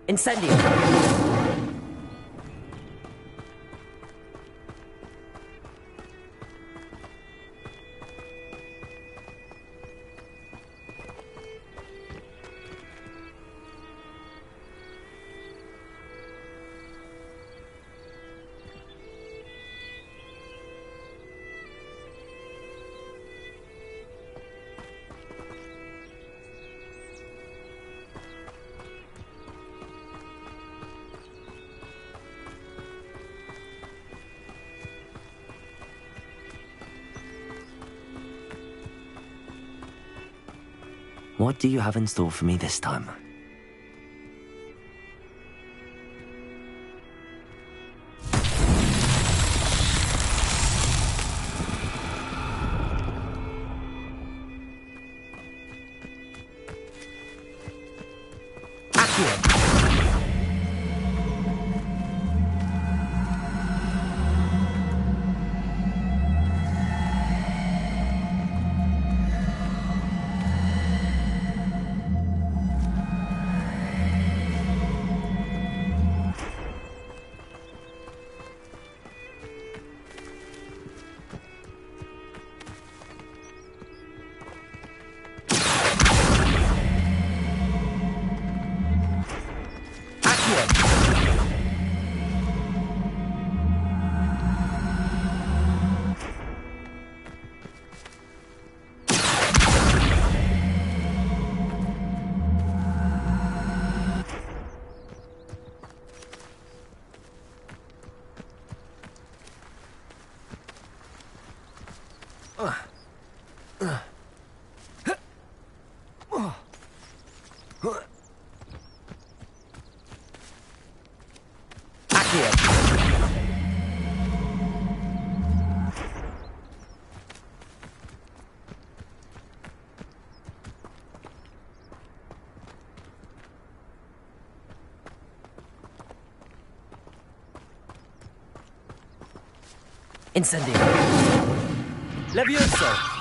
Incendio! What do you have in store for me this time? Incendio! Levioso!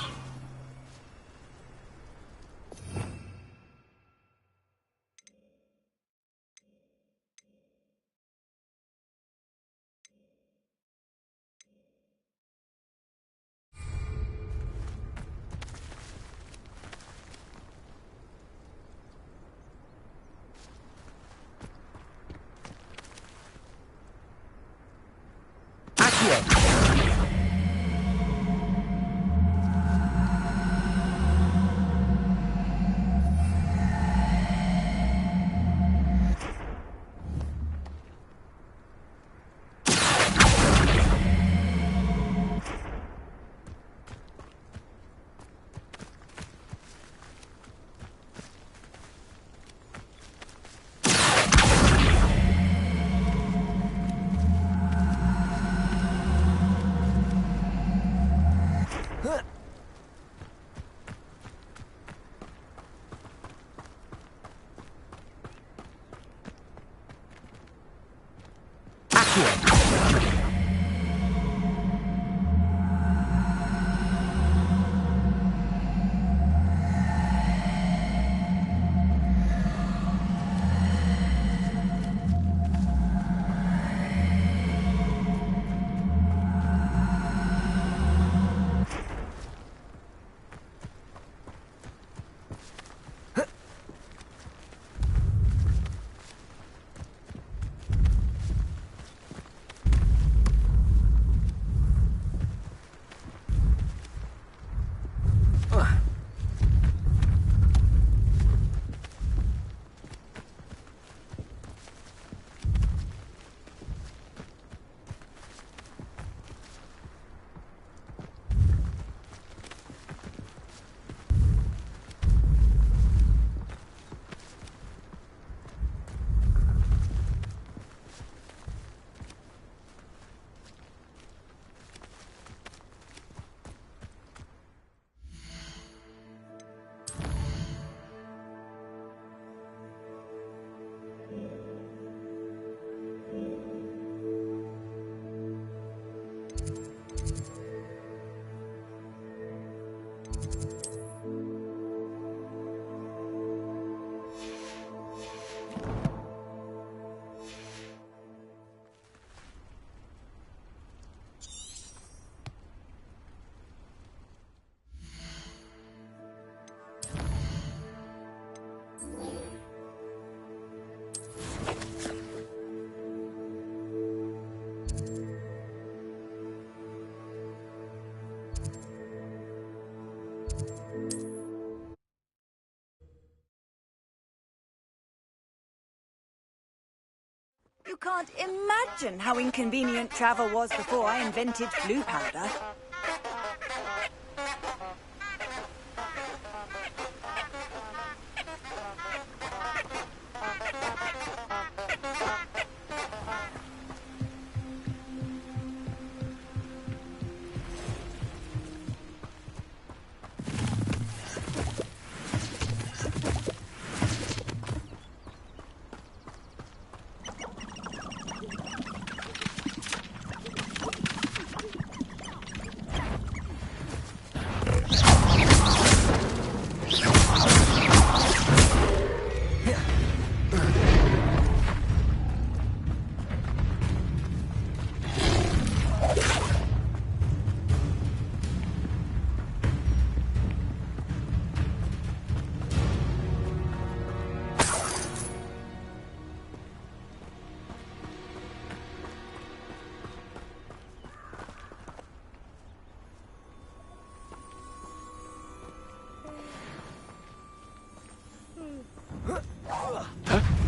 can't imagine how inconvenient travel was before I invented flu powder.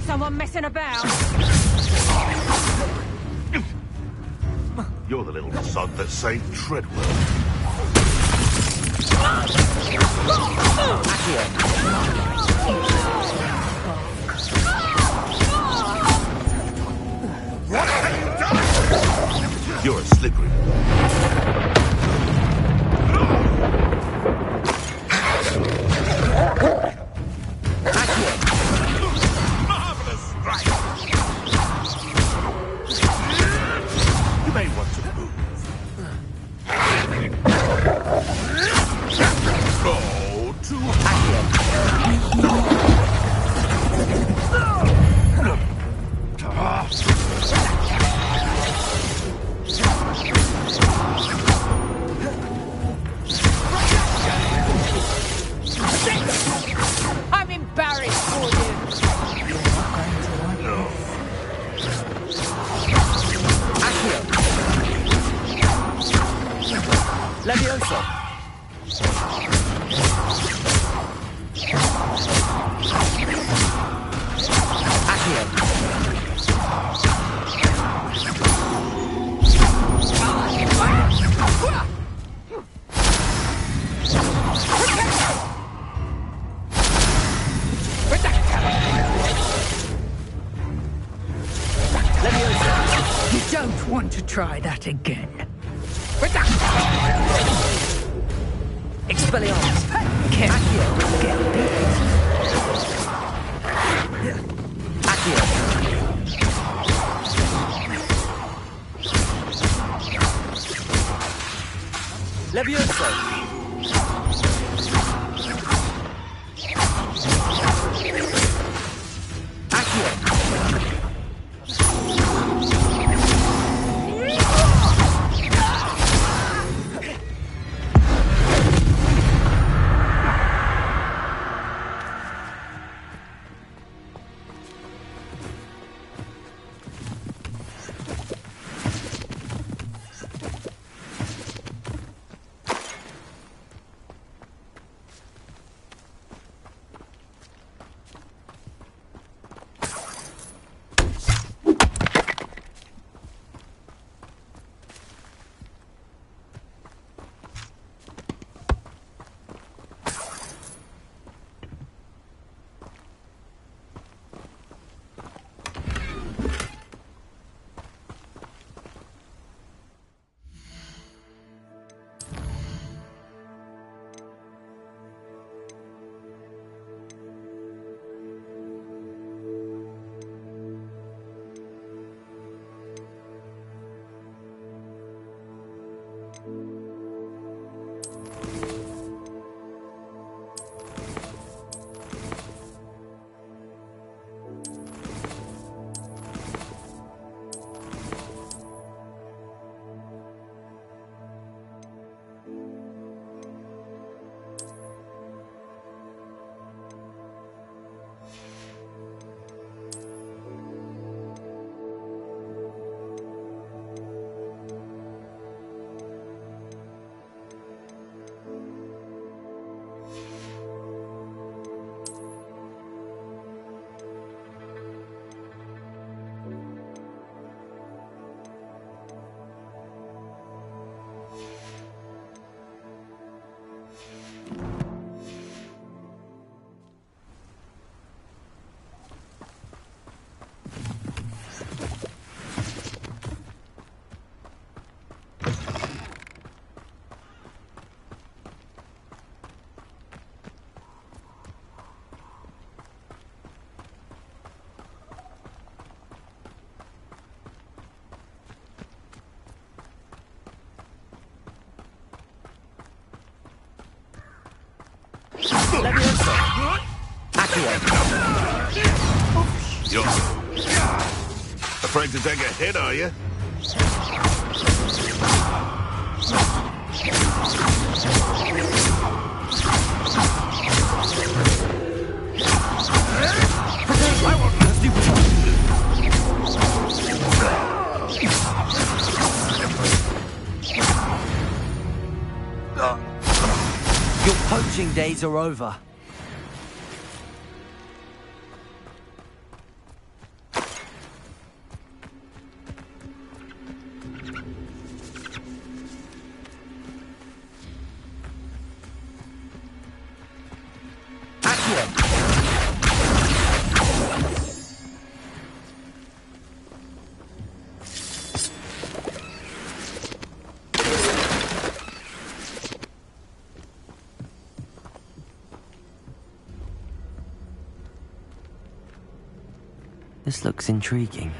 Someone messing about? You're the little sod that saved Treadwell. What have you done? You're a slippery. You may want to move. Go to I'm embarrassed for you. no. Levioso. You don't want to try that again. Expelliarmus. Careful. Get bit. Accio. Levioso. Accio. You're afraid to take a hit, are you? I want to do Your poaching days are over. This looks intriguing.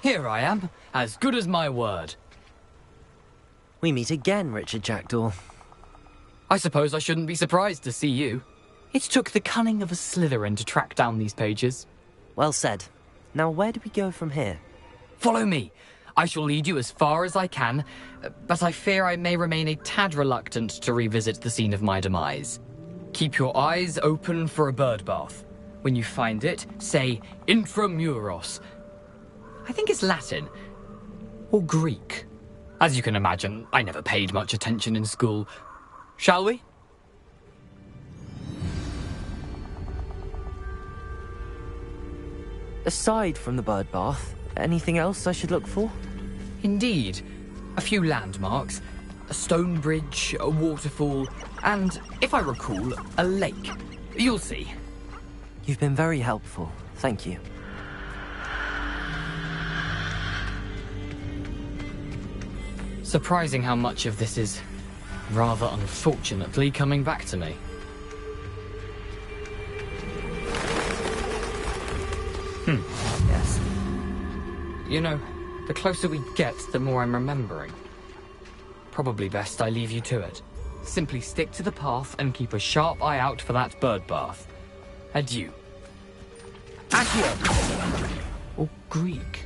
Here I am, as good as my word. We meet again, Richard Jackdaw. I suppose I shouldn't be surprised to see you. It took the cunning of a Slytherin to track down these pages. Well said. Now where do we go from here? Follow me. I shall lead you as far as I can, but I fear I may remain a tad reluctant to revisit the scene of my demise. Keep your eyes open for a bird bath. When you find it, say intramuros. I think it's Latin. Or Greek. As you can imagine, I never paid much attention in school. Shall we? Aside from the bird bath, anything else I should look for? Indeed. A few landmarks, a stone bridge, a waterfall, and, if I recall, a lake. You'll see. You've been very helpful. Thank you. Surprising how much of this is, rather unfortunately, coming back to me. Yes. You know, the closer we get, the more I'm remembering. Probably best I leave you to it. Simply stick to the path and keep a sharp eye out for that bird bath. Adieu. Accio! Or Greek.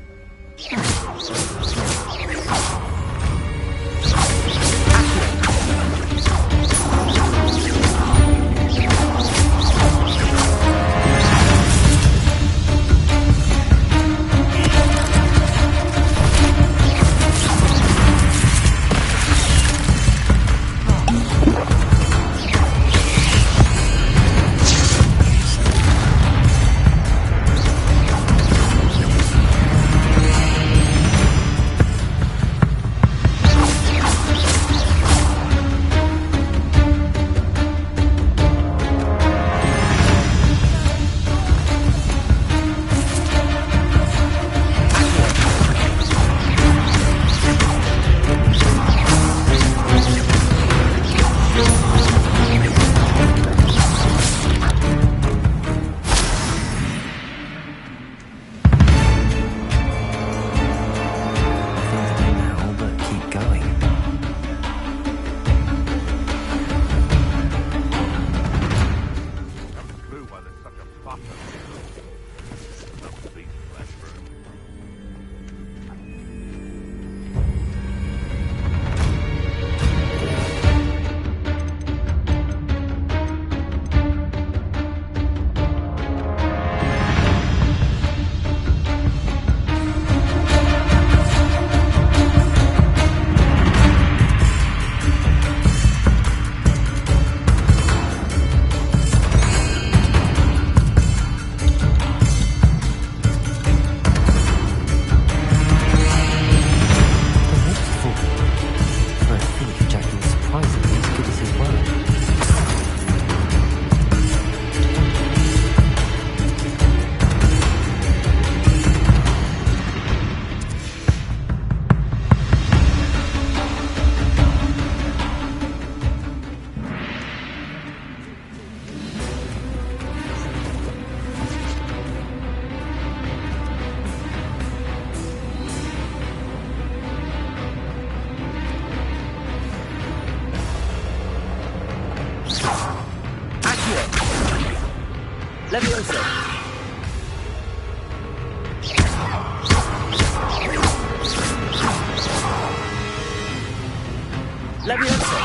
Levioso! Levioso!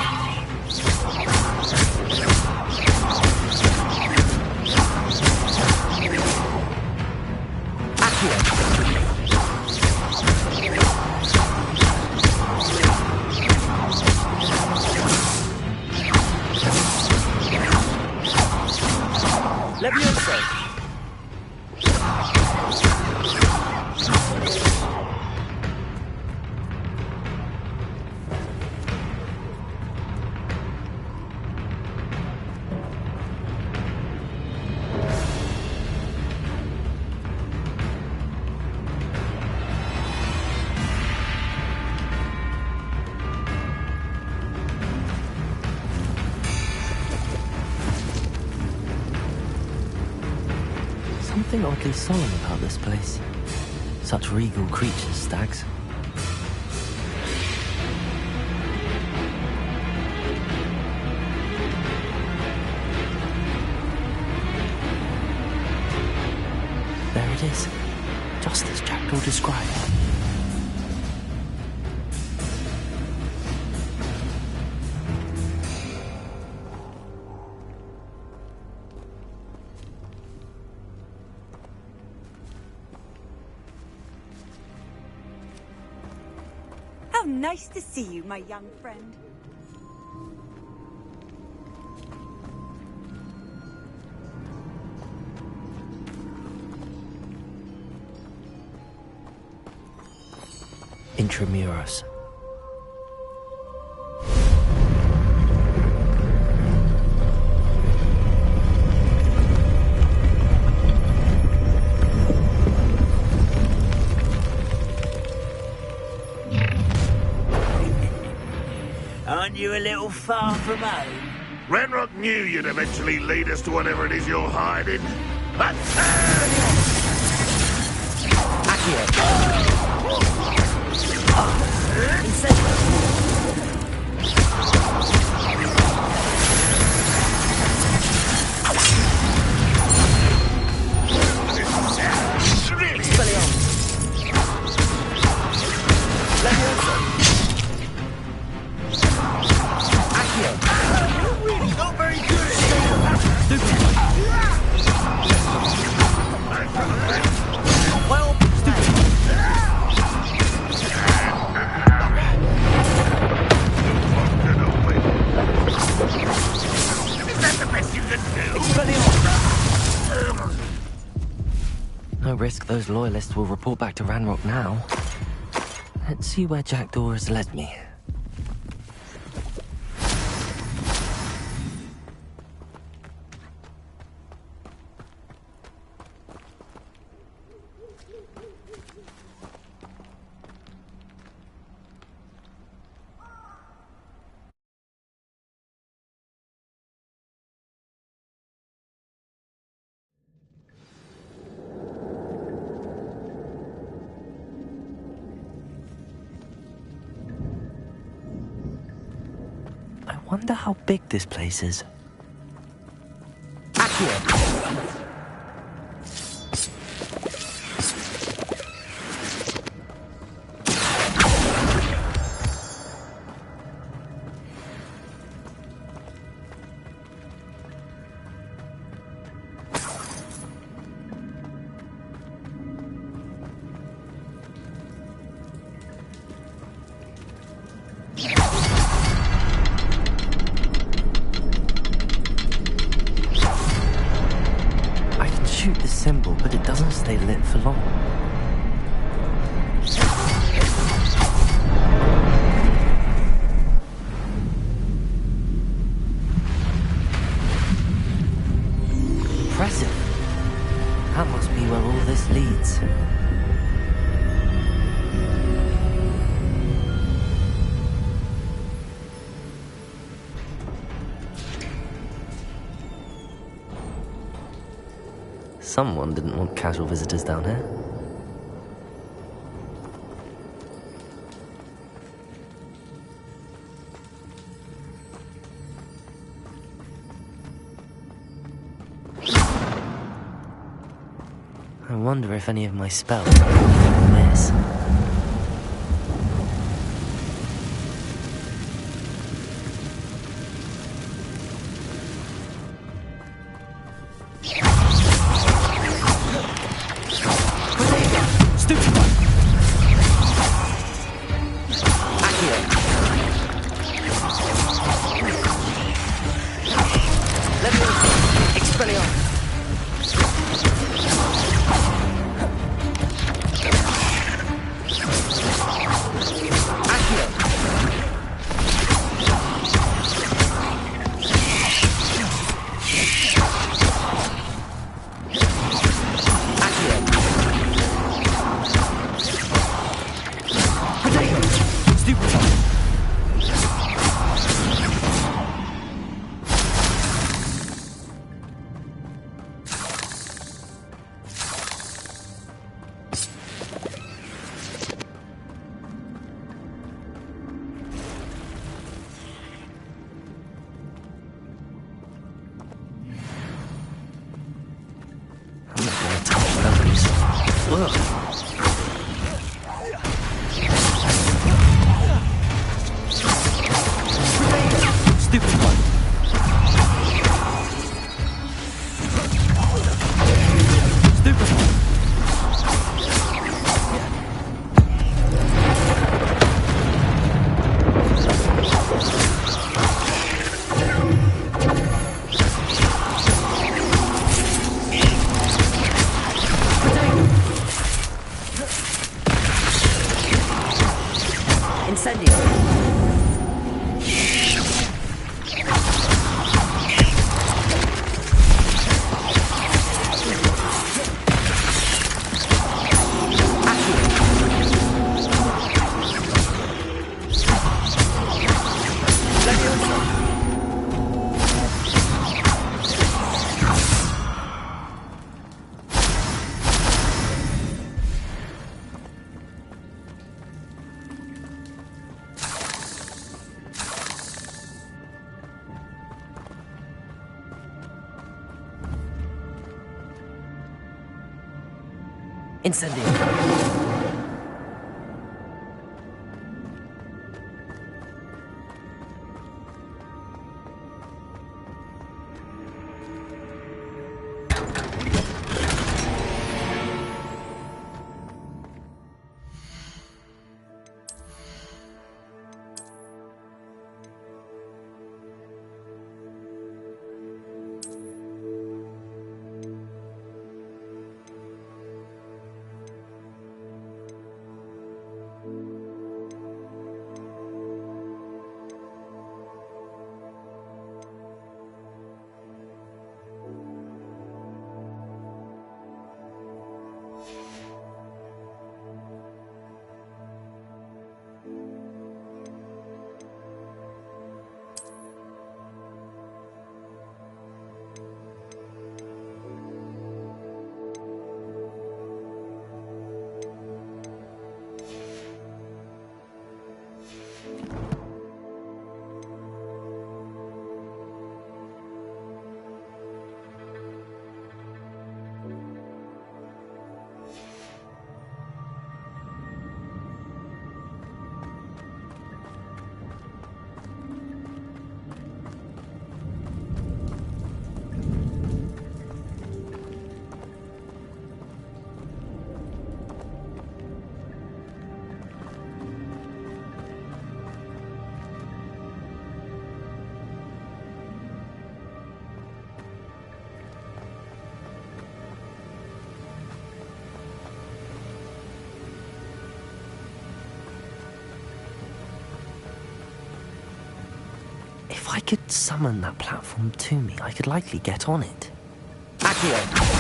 Levioso! Something oddly solemn about this place. Such regal creatures, stags. place, just as Jackdaw described. How nice to see you, my young friend. Intramuros. Aren't you a little far from home? Ranrock knew you'd eventually lead us to whatever it is you're hiding. Not very good at it. Well, Is that the best you can do? No risk those loyalists will report back to Ranrock now. Let's see where Jackdaw has led me. I wonder how big this place is. Shoot the symbol, but it doesn't stay lit for long. Impressive. That must be where all this leads. Someone didn't want casual visitors down here. I wonder if any of my spells will miss. Incendio. If I could summon that platform to me, I could likely get on it. Accio!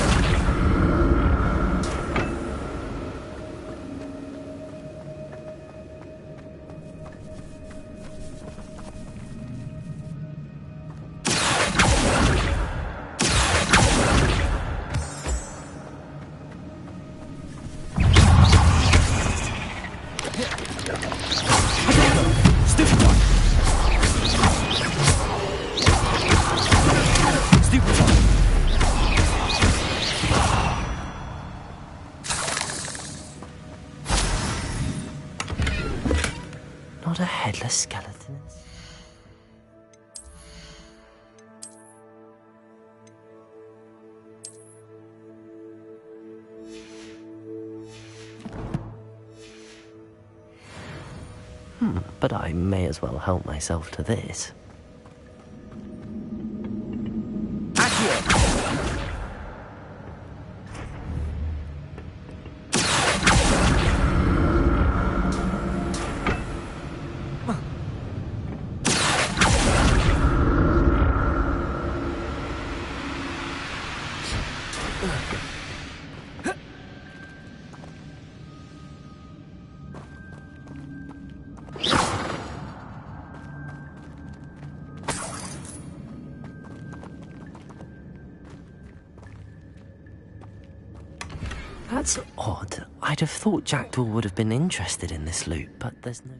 Not a headless skeleton. But I may as well help myself to this. That's odd. I'd have thought Jackdaw would have been interested in this loot, but there's no...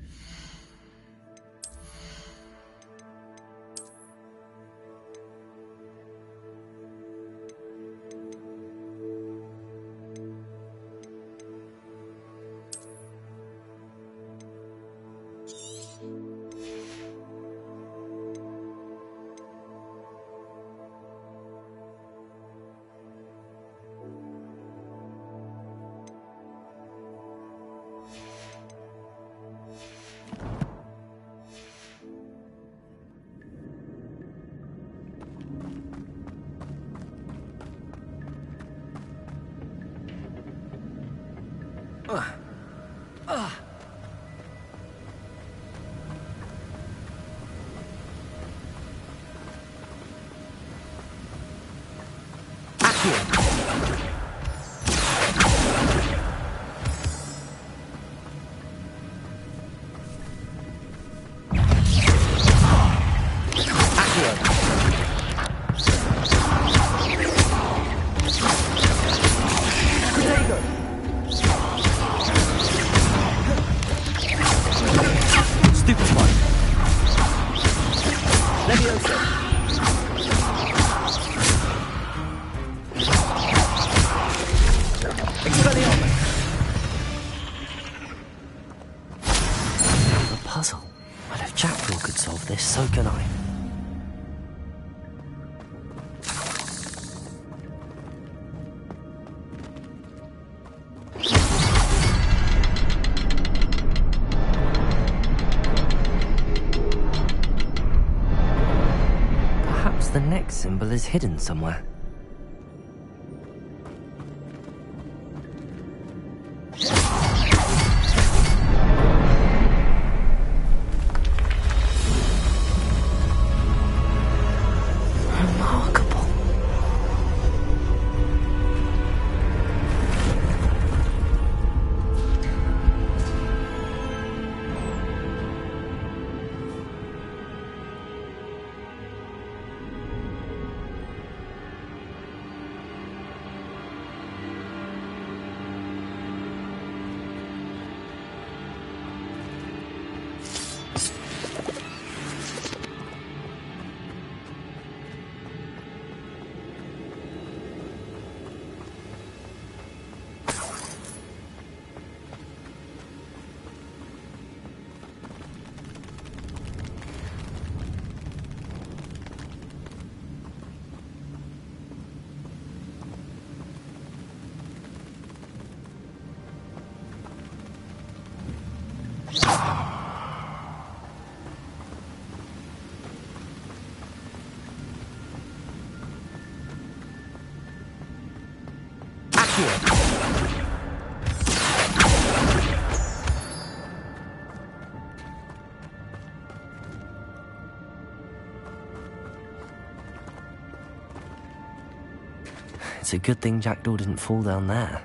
Expelliarmus! so can I. Perhaps the next symbol is hidden somewhere. It's a good thing Jackdaw didn't fall down there.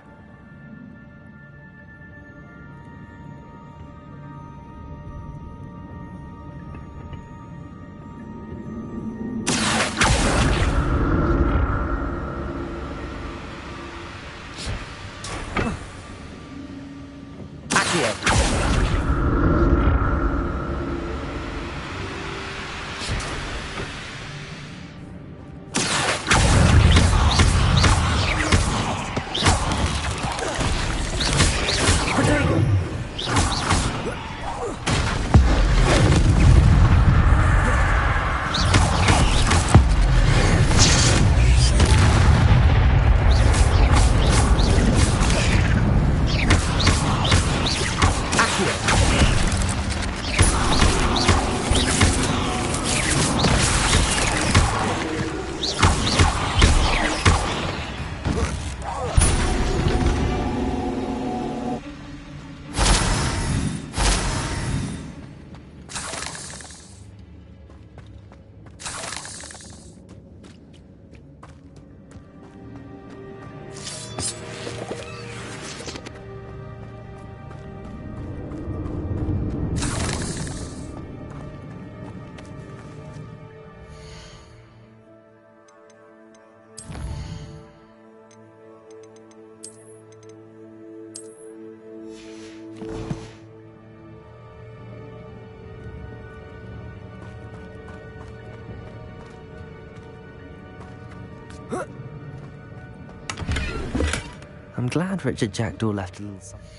I'm glad Richard Jackdaw left a little something.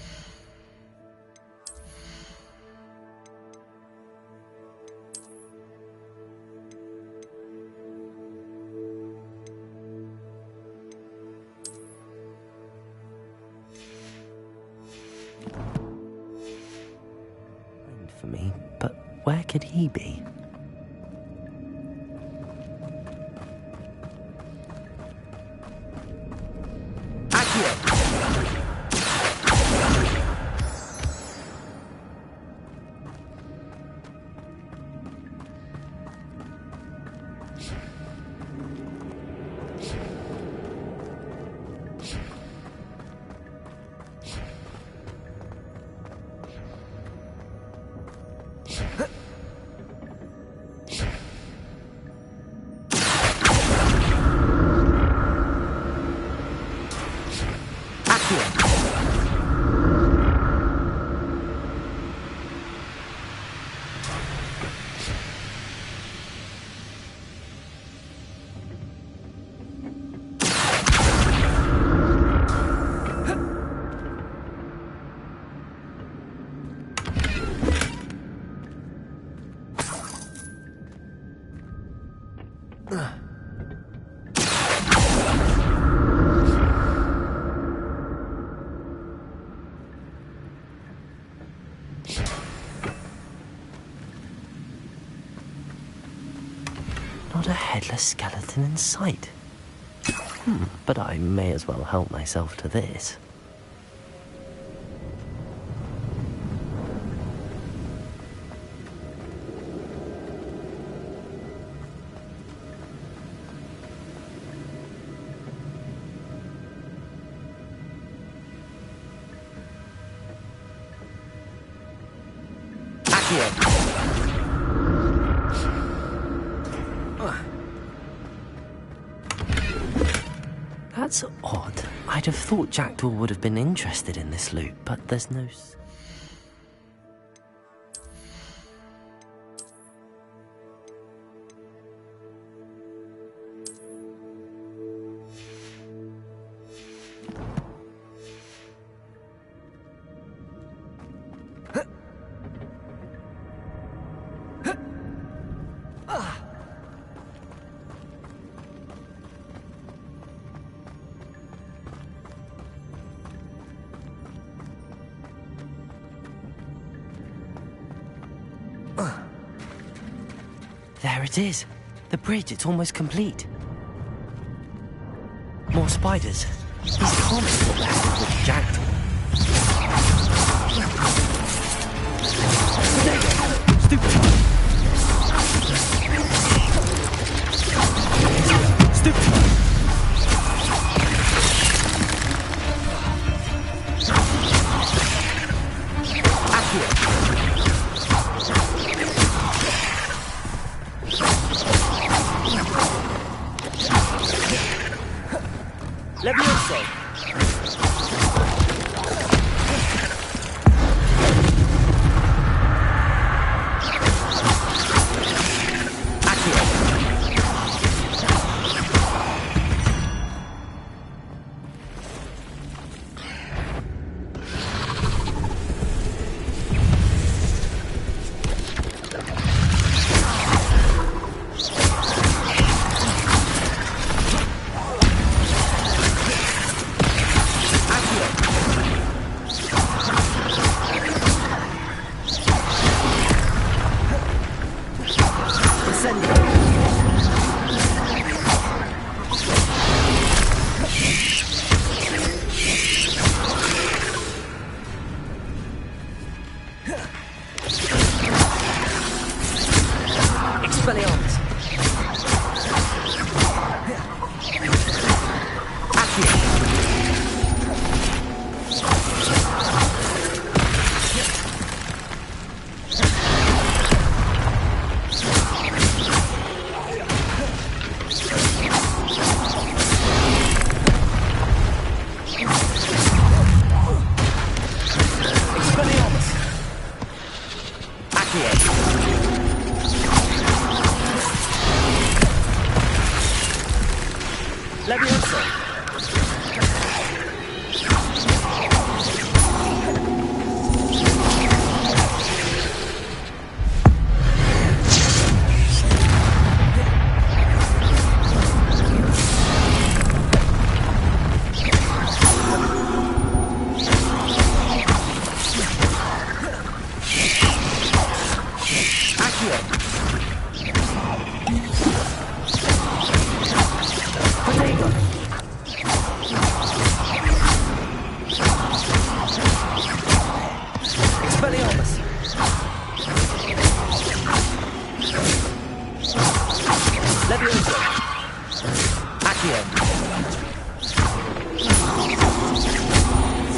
For me, but where could he be? Not a headless skeleton in sight. But I may as well help myself to this. That's odd. I'd have thought Jackdaw would have been interested in this loot, but there's no... There it is. The bridge, it's almost complete. More spiders. These can't be what the hell with Jackdaw. Stupid. Stupid. Levioso!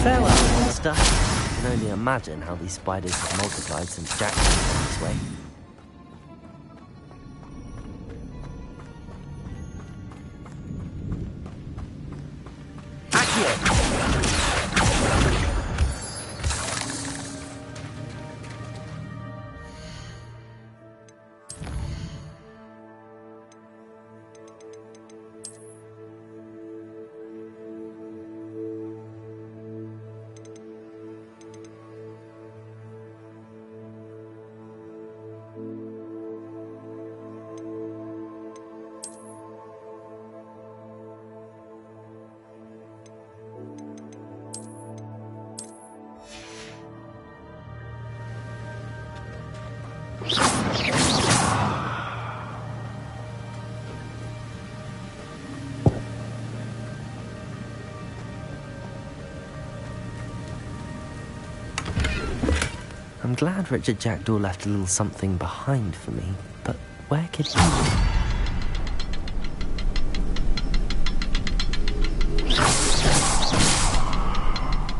Farewell, monster. I can only imagine how these spiders have multiplied since Jack came this way. I'm glad Richard Jackdaw left a little something behind for me, but where could he...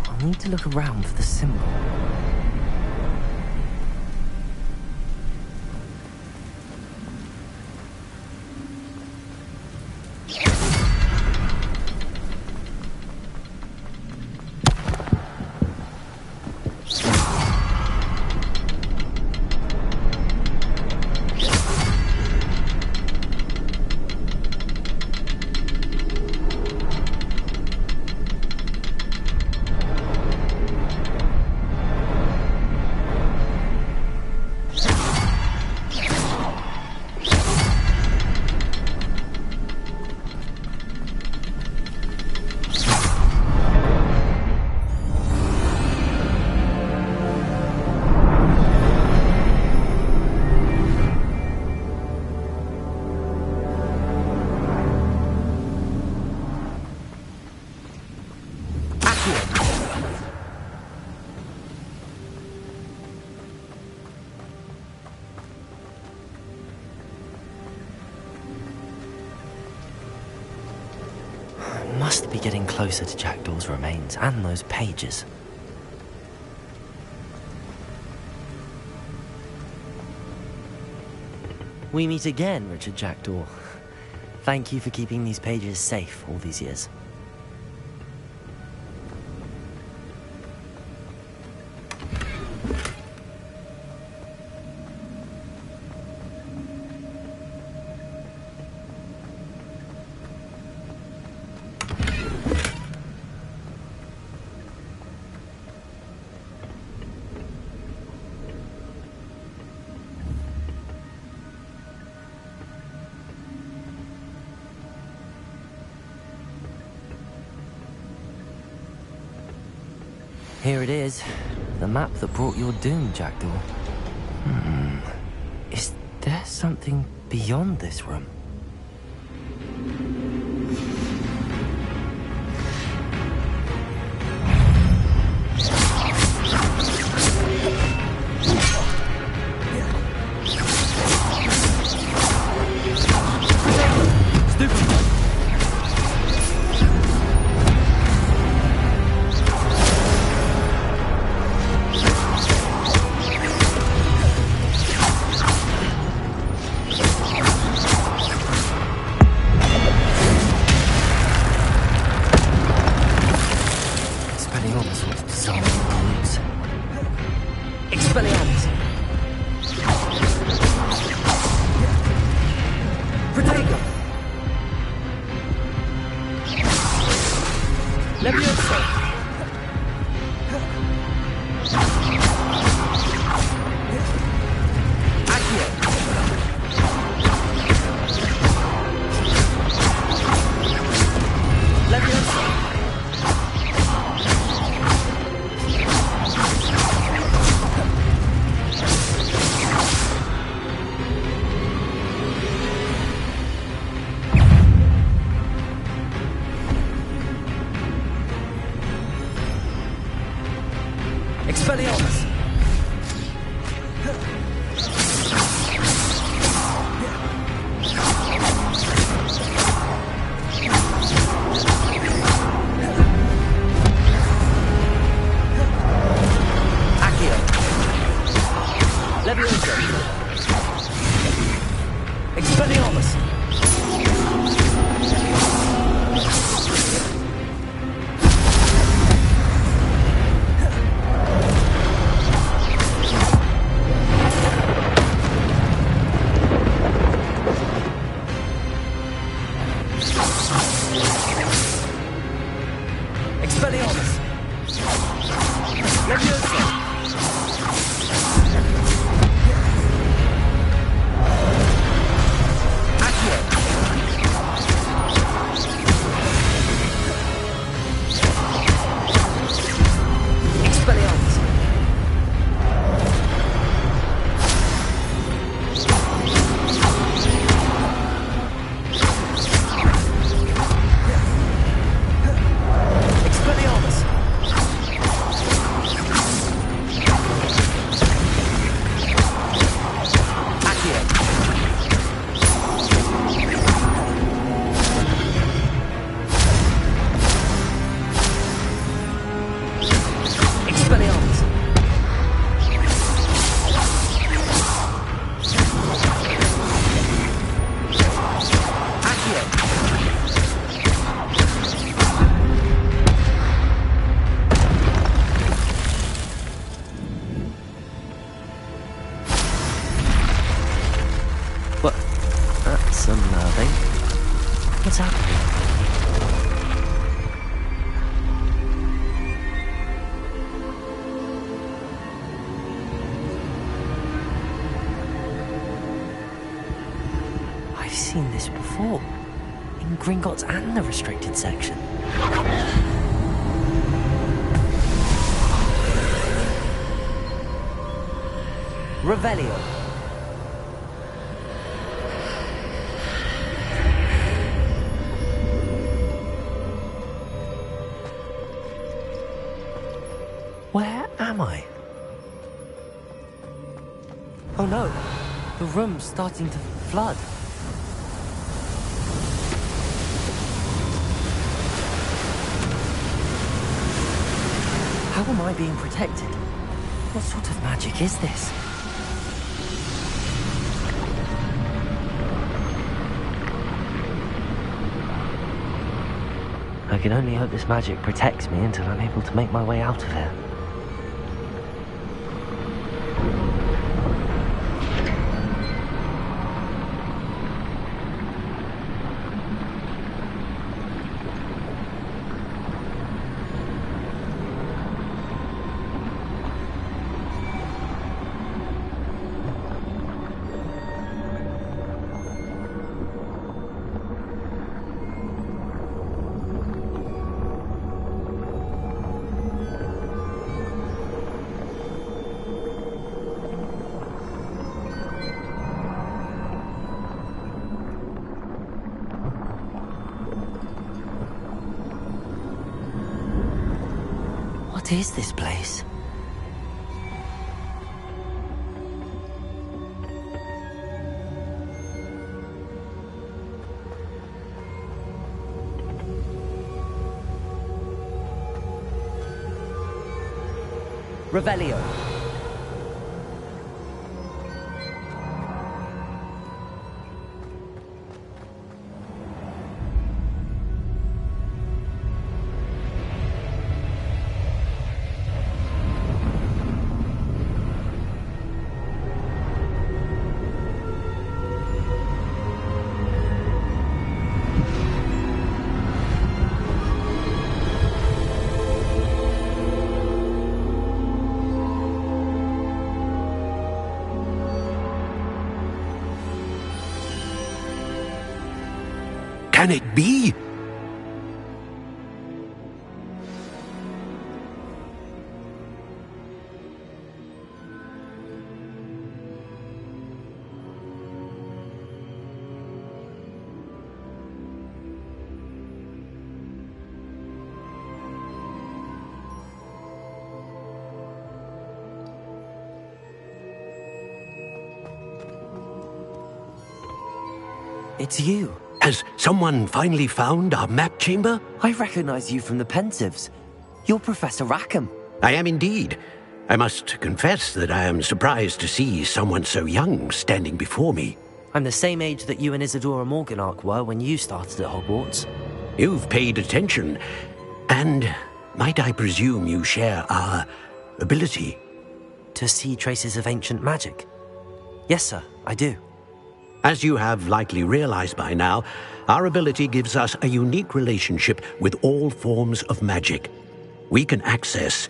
I'll need to look around for the symbol. Must be getting closer to Jackdaw's remains and those pages. We meet again, Richard Jackdaw. Thank you for keeping these pages safe all these years. Here it is, the map that brought your doom, Jackdaw. Is there something beyond this room? That's unnerving. What's happening? I've seen this before. In Gringotts and the restricted section. Revelio. Where am I? Oh no, the room's starting to flood. How am I being protected? What sort of magic is this? I can only hope this magic protects me until I'm able to make my way out of here. What is this place? Revelio. Can it be? It's you. Has someone finally found our map chamber? I recognize you from the Pensives. You're Professor Rackham. I am indeed. I must confess that I am surprised to see someone so young standing before me. I'm the same age that you and Isadora Morganach were when you started at Hogwarts. You've paid attention, and might I presume you share our ability? To see traces of ancient magic? Yes, sir, I do. As you have likely realized by now, our ability gives us a unique relationship with all forms of magic. We can access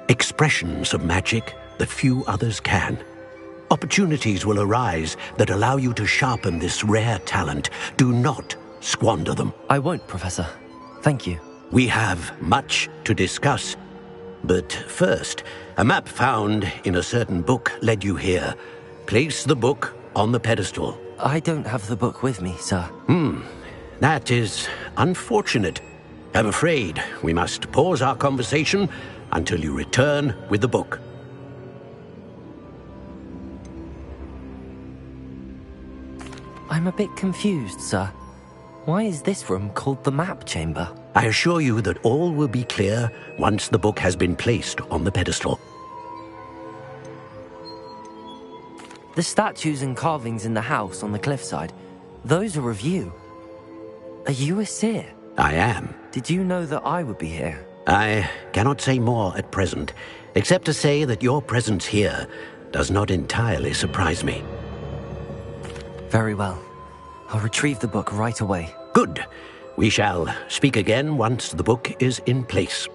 expressions of magic that few others can. Opportunities will arise that allow you to sharpen this rare talent. Do not squander them. I won't, Professor. Thank you. We have much to discuss. But first, a map found in a certain book led you here. Place the book on the pedestal. I don't have the book with me, sir. That is unfortunate. I'm afraid we must pause our conversation until you return with the book. I'm a bit confused, sir. Why is this room called the map chamber? I assure you that all will be clear once the book has been placed on the pedestal. The statues and carvings in the house on the cliffside, those are of you. Are you a seer? I am. Did you know that I would be here? I cannot say more at present, except to say that your presence here does not entirely surprise me. Very well. I'll retrieve the book right away. Good. We shall speak again once the book is in place.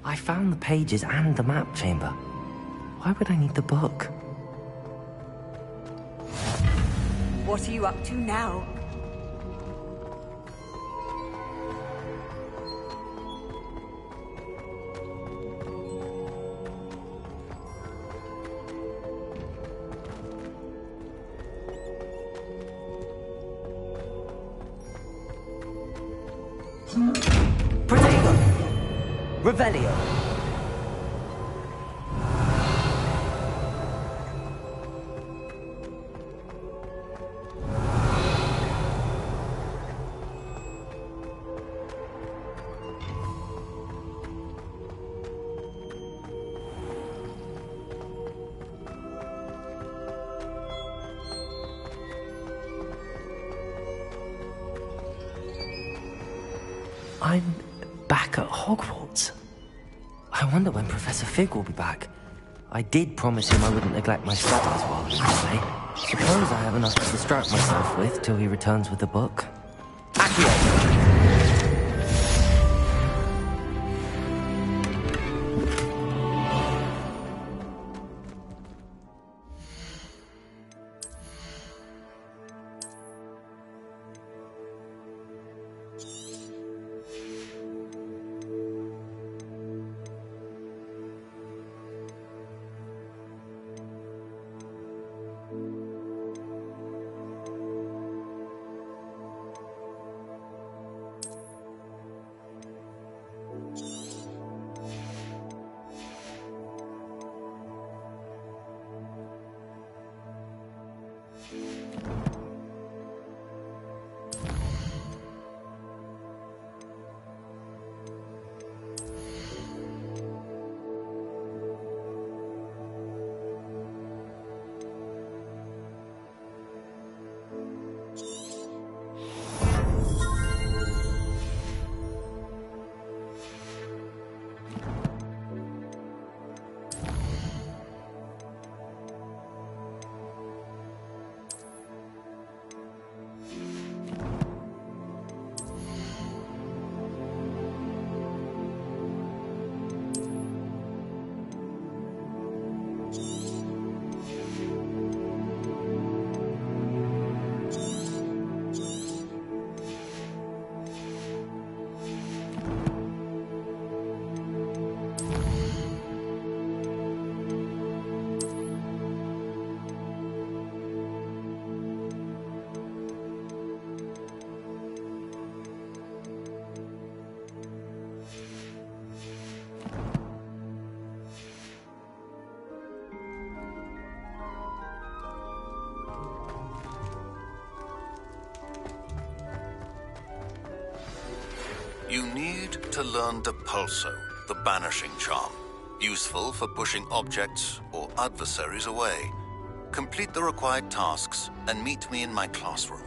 I found the pages and the map chamber. Why would I need the book? What are you up to now? Protego! Revelio! I'm back at Hogwarts. I wonder when Professor Fig will be back. I did promise him I wouldn't neglect my studies while he was away. Suppose I have enough to distract myself with till he returns with the book. Accio! You need to learn Depulso, the banishing charm. Useful for pushing objects or adversaries away. Complete the required tasks and meet me in my classroom.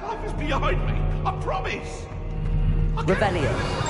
Life is behind me, I promise! Revelio.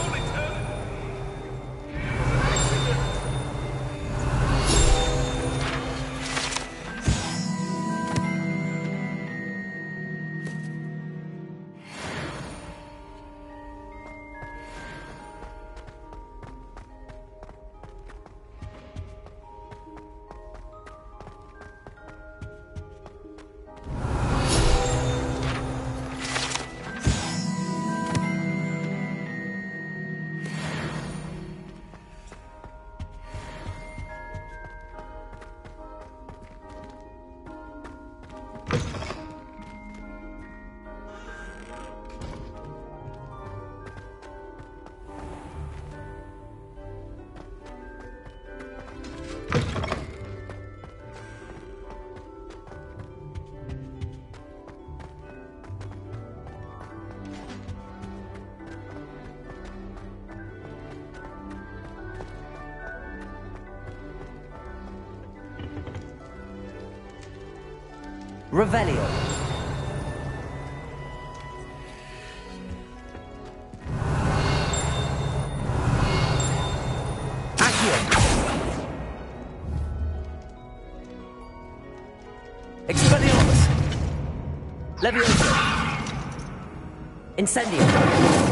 Revelio. Accio. Expelliarmus. Levioso. Incendio.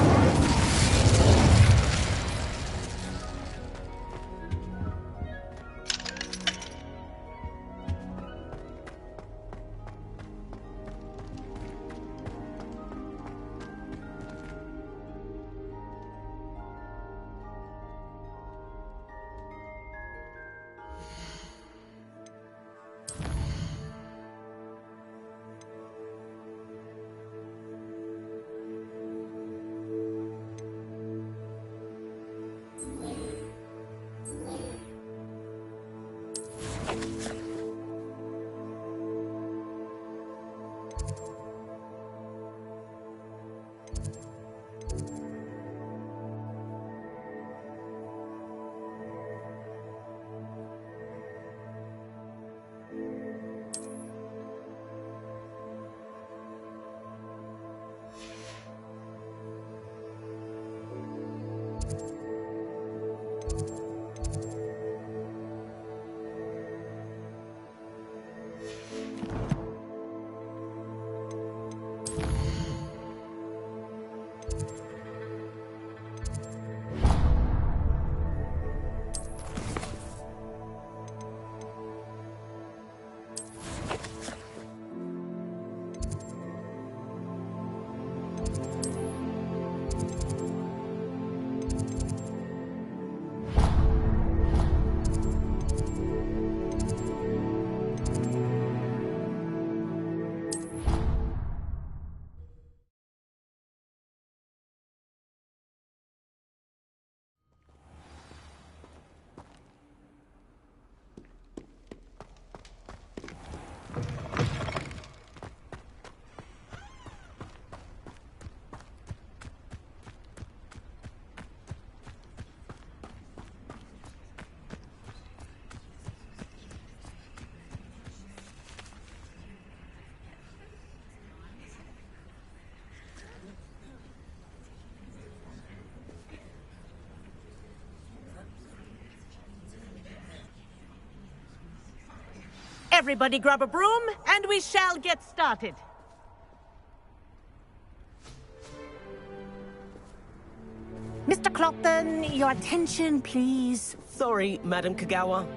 Everybody grab a broom, and we shall get started. Mr. Clopton, your attention, please. Sorry, Madam Kagawa.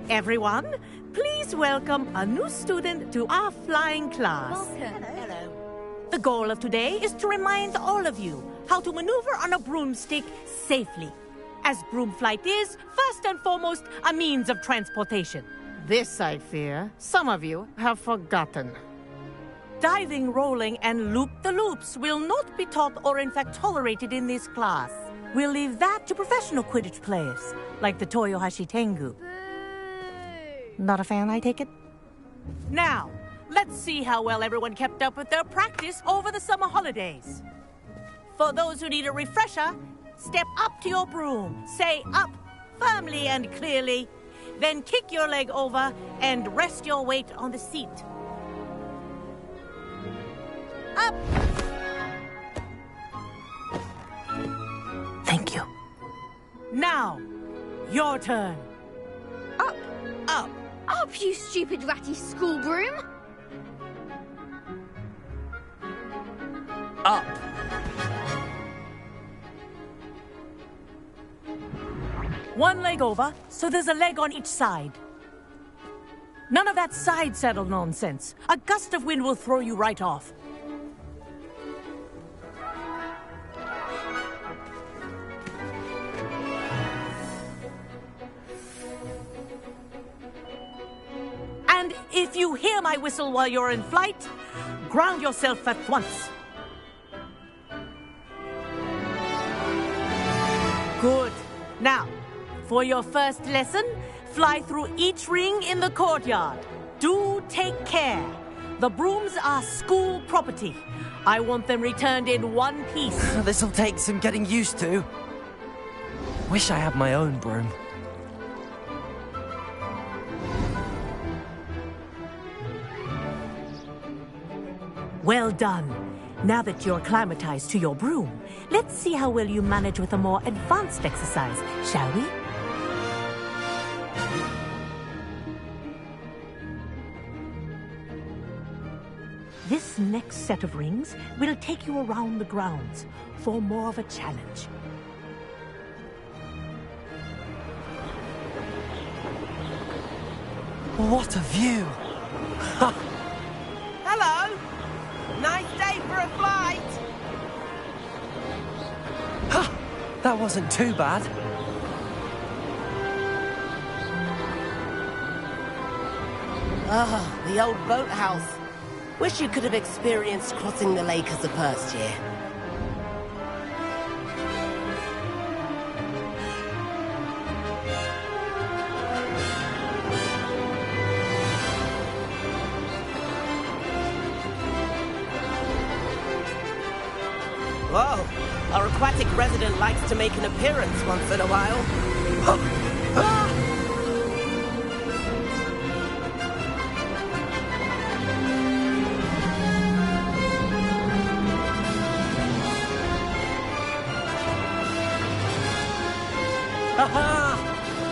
Everyone, please welcome a new student to our flying class. Welcome. Hello. The goal of today is to remind all of you how to maneuver on a broomstick safely, as broom flight is, first and foremost, a means of transportation. This, I fear, some of you have forgotten. Diving, rolling, and loop-the-loops will not be taught or in fact tolerated in this class. We'll leave that to professional Quidditch players, like the Toyohashi Tengu. Not a fan, I take it? Now, let's see how well everyone kept up with their practice over the summer holidays. For those who need a refresher, step up to your broom, say up firmly and clearly, then kick your leg over and rest your weight on the seat. Up! Thank you. Now, your turn. Up. Up. Up, you stupid ratty school broom. Up. One leg over, so there's a leg on each side. None of that side saddle nonsense. A gust of wind will throw you right off. And if you hear my whistle while you're in flight, ground yourself at once. Good. Now, for your first lesson, fly through each ring in the courtyard. Do take care. The brooms are school property. I want them returned in one piece. This'll take some getting used to. Wish I had my own broom. Well done. Now that you're acclimatized to your broom, let's see how well you manage with a more advanced exercise, shall we? This next set of rings will take you around the grounds for more of a challenge. What a view! Hello! Nice day for a flight! Ha! That wasn't too bad. Ah, the old boathouse. Wish you could have experienced crossing the lake as a first year. Whoa, our aquatic resident likes to make an appearance once in a while. Aha!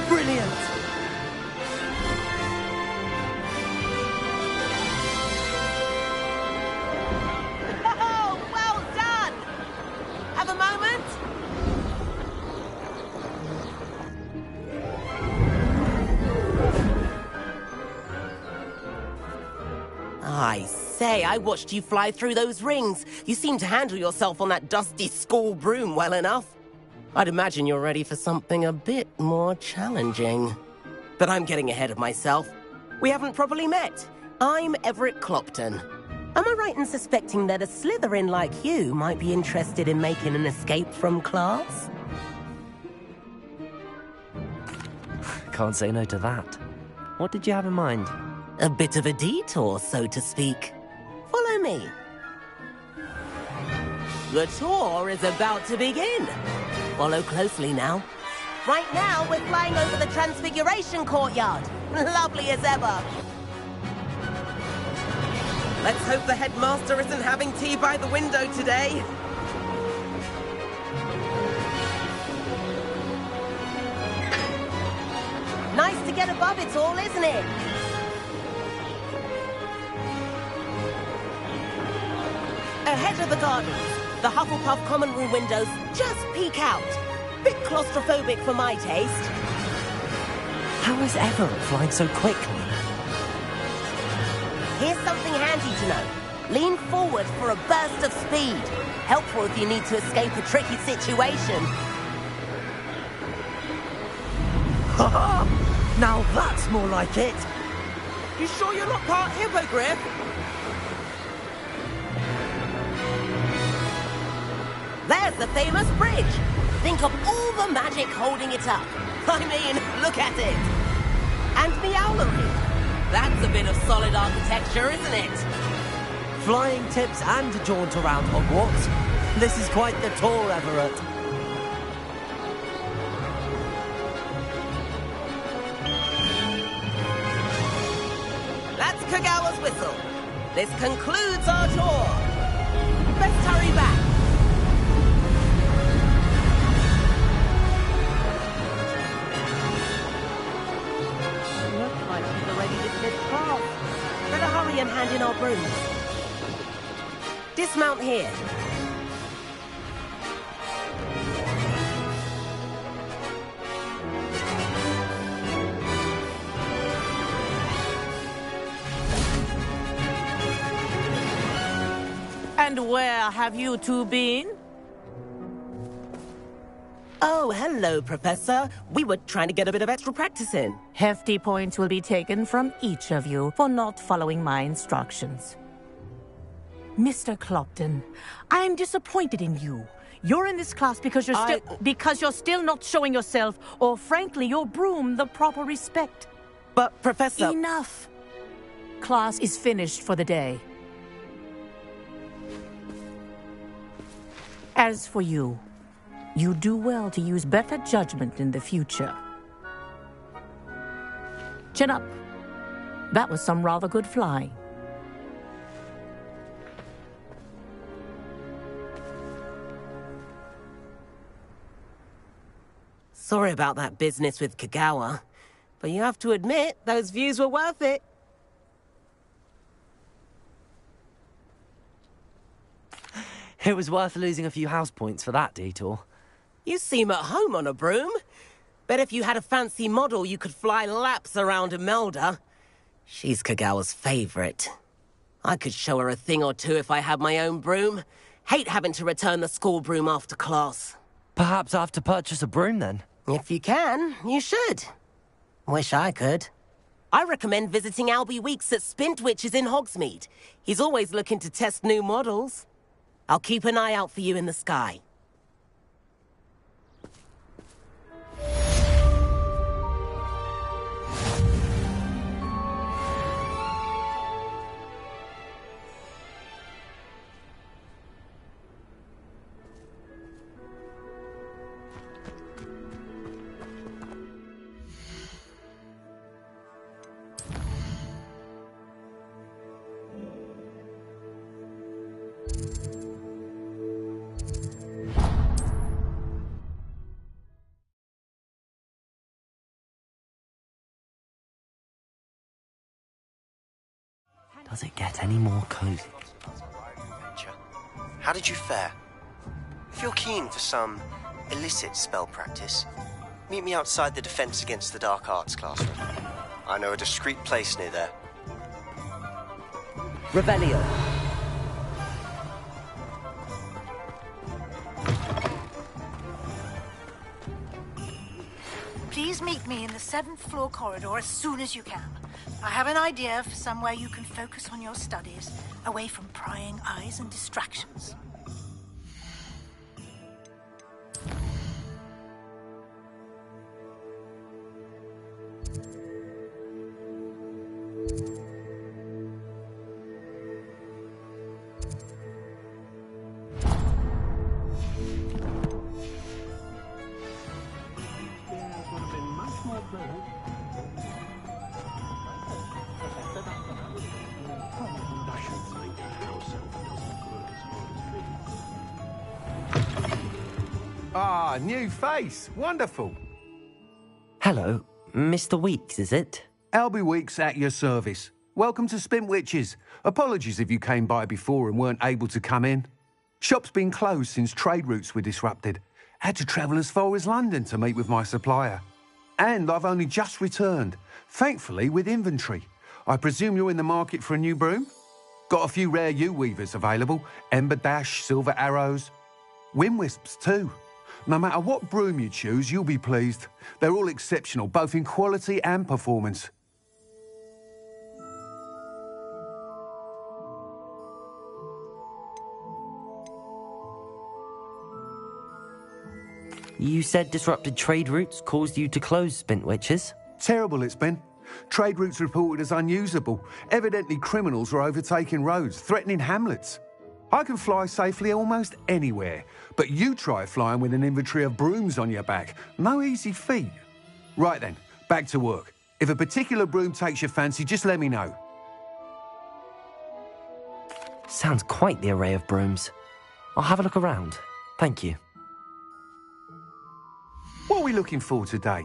Brilliant! Oh, well done! Have a moment? I say, I watched you fly through those rings. You seem to handle yourself on that dusty school broom well enough. I'd imagine you're ready for something a bit more challenging. But I'm getting ahead of myself. We haven't properly met. I'm Everett Clopton. Am I right in suspecting that a Slytherin like you might be interested in making an escape from class? Can't say no to that. What did you have in mind? A bit of a detour, so to speak. Follow me. The tour is about to begin. Follow closely now. Right now, we're flying over the Transfiguration Courtyard. Lovely as ever. Let's hope the headmaster isn't having tea by the window today. Nice to get above it all, isn't it? Ahead of the gardens, the Hufflepuff common room windows just peek out. Bit claustrophobic for my taste. How is Everett flying so quickly? Here's something handy to know. Lean forward for a burst of speed. Helpful if you need to escape a tricky situation. Now that's more like it. You sure you're not part hippogriff? There's the famous bridge. Think of all the magic holding it up. I mean, look at it. And the owlery. That's a bit of solid architecture, isn't it? Flying tips and a jaunt around Hogwarts. This is quite the tour, Everett. That's Kagawa's whistle. This concludes our tour. Best hurry back. Looks like she's already dismissed class. Better hurry and hand in our brooms. Dismount here. And where have you two been? Oh, hello, Professor. We were trying to get a bit of extra practice in. Hefty points will be taken from each of you for not following my instructions. Mr. Clopton, I'm disappointed in you. You're in this class because you're still not showing yourself, or frankly, your broom the proper respect. But, Professor... Enough. Class is finished for the day. As for you, you do well to use better judgment in the future. Chin up. That was some rather good flying. Sorry about that business with Kagawa, but you have to admit, those views were worth it. It was worth losing a few house points for that detour. You seem at home on a broom. Bet if you had a fancy model, you could fly laps around Imelda. She's Kagawa's favorite. I could show her a thing or two if I had my own broom. Hate having to return the school broom after class. Perhaps I have to purchase a broom then? If you can, you should. Wish I could. I recommend visiting Albie Weeks at Spintwitches in Hogsmeade. He's always looking to test new models. I'll keep an eye out for you in the sky. Does it get any more cozy? How did you fare? If you're keen for some illicit spell practice, meet me outside the Defense Against the Dark Arts classroom. I know a discreet place near there. Revelio. Please meet me in the 7th floor corridor as soon as you can. I have an idea for somewhere you can focus on your studies, away from prying eyes and distractions. Ah, new face. Wonderful. Hello, Mr. Weeks, is it? Albie Weeks at your service. Welcome to Spintwitches. Apologies if you came by before and weren't able to come in. Shop's been closed since trade routes were disrupted. Had to travel as far as London to meet with my supplier. And I've only just returned, thankfully with inventory. I presume you're in the market for a new broom? Got a few rare U-weavers available. Ember Dash, Silver Arrows. Wind Wisps too. No matter what broom you choose, you'll be pleased. They're all exceptional, both in quality and performance. You said disrupted trade routes caused you to close Spintwitches? Terrible it's been. Trade routes reported as unusable. Evidently criminals were overtaking roads, threatening hamlets. I can fly safely almost anywhere, but you try flying with an inventory of brooms on your back. No easy feat. Right then, back to work. If a particular broom takes your fancy, just let me know. Sounds quite the array of brooms. I'll have a look around. Thank you. What are we looking for today? I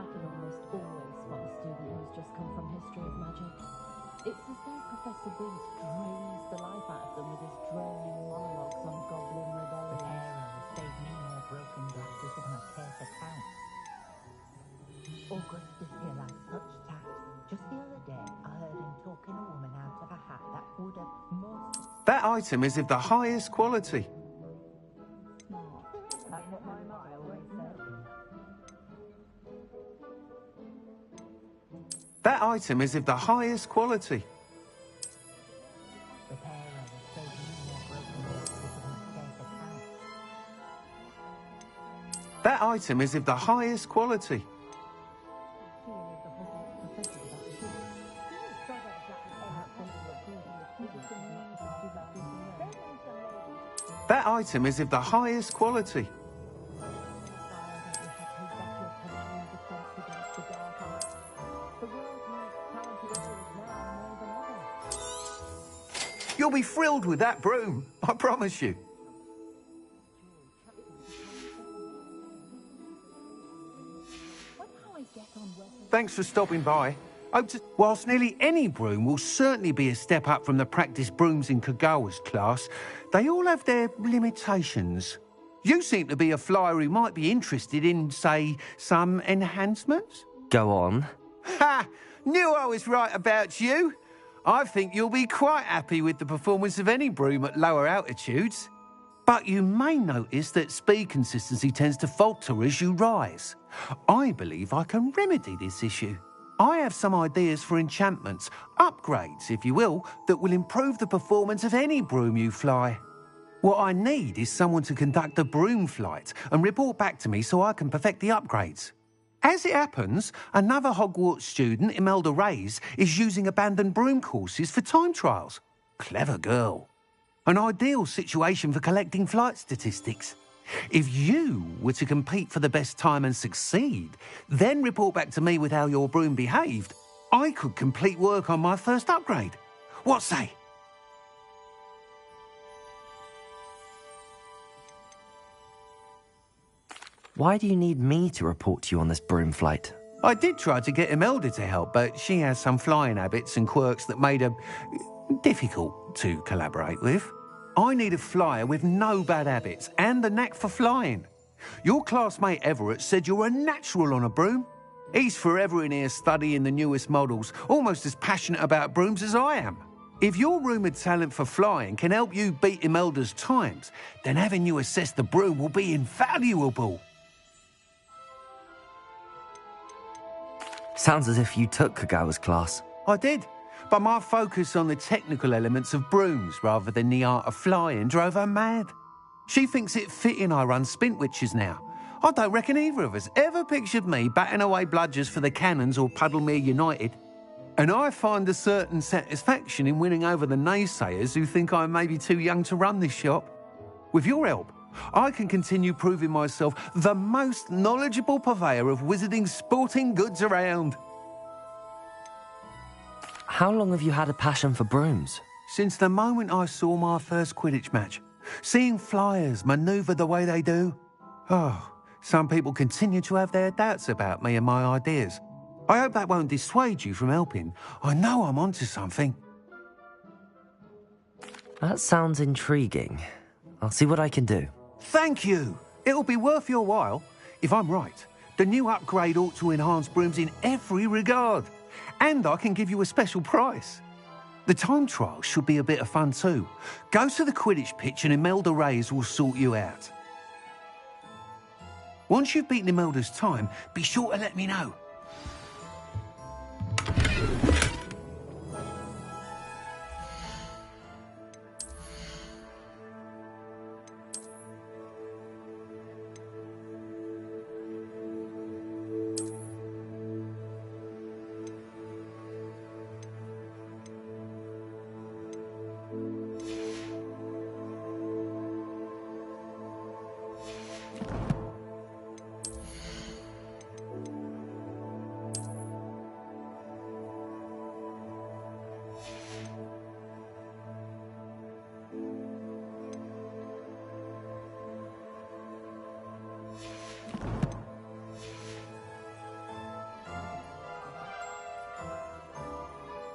can almost always spot a student who's just come from history of magic. It's as though Professor Biggs drains the life out of them with his droning monologues on goblin rebellion. The arrows save me more broken glasses than I care to count. Augustus here has such tact. Just the other day, I heard him talking a woman out of a hat that would have most... That item is of the highest quality. That's what my mother always said. That item is of the highest quality. The arrows save me more broken glasses than I care to count. That item is of the highest quality. That item is of the highest quality. You'll be thrilled with that broom, I promise you. Thanks for stopping by. Whilst nearly any broom will certainly be a step up from the practice brooms in Kagawa's class, they all have their limitations. You seem to be a flyer who might be interested in, say, some enhancements? Go on. Ha! Knew I was right about you. I think you'll be quite happy with the performance of any broom at lower altitudes. But you may notice that speed consistency tends to falter as you rise. I believe I can remedy this issue. I have some ideas for enchantments, upgrades, if you will, that will improve the performance of any broom you fly. What I need is someone to conduct a broom flight and report back to me so I can perfect the upgrades. As it happens, another Hogwarts student, Imelda Reyes, is using abandoned broom courses for time trials. Clever girl. An ideal situation for collecting flight statistics. If you were to compete for the best time and succeed, then report back to me with how your broom behaved, I could complete work on my first upgrade. What say? Why do you need me to report to you on this broom flight? I did try to get Imelda to help, but she has some flying habits and quirks that made her difficult to collaborate with. I need a flyer with no bad habits and the knack for flying. Your classmate Everett said you're a natural on a broom. He's forever in here studying the newest models, almost as passionate about brooms as I am. If your rumoured talent for flying can help you beat Imelda's times, then having you assess the broom will be invaluable. Sounds as if you took Kagawa's class. I did, but my focus on the technical elements of brooms rather than the art of flying drove her mad. She thinks it fitting I run Spintwitches now. I don't reckon either of us ever pictured me batting away bludgers for the Cannons or Puddlemere United. And I find a certain satisfaction in winning over the naysayers who think I may be too young to run this shop. With your help, I can continue proving myself the most knowledgeable purveyor of wizarding sporting goods around. How long have you had a passion for brooms? Since the moment I saw my first Quidditch match. Seeing flyers manoeuvre the way they do. Oh, some people continue to have their doubts about me and my ideas. I hope that won't dissuade you from helping. I know I'm onto something. That sounds intriguing. I'll see what I can do. Thank you. It'll be worth your while. If I'm right, the new upgrade ought to enhance brooms in every regard. And I can give you a special price. The time trial should be a bit of fun too. Go to the Quidditch pitch and Imelda Reyes will sort you out. Once you've beaten Imelda's time, be sure to let me know.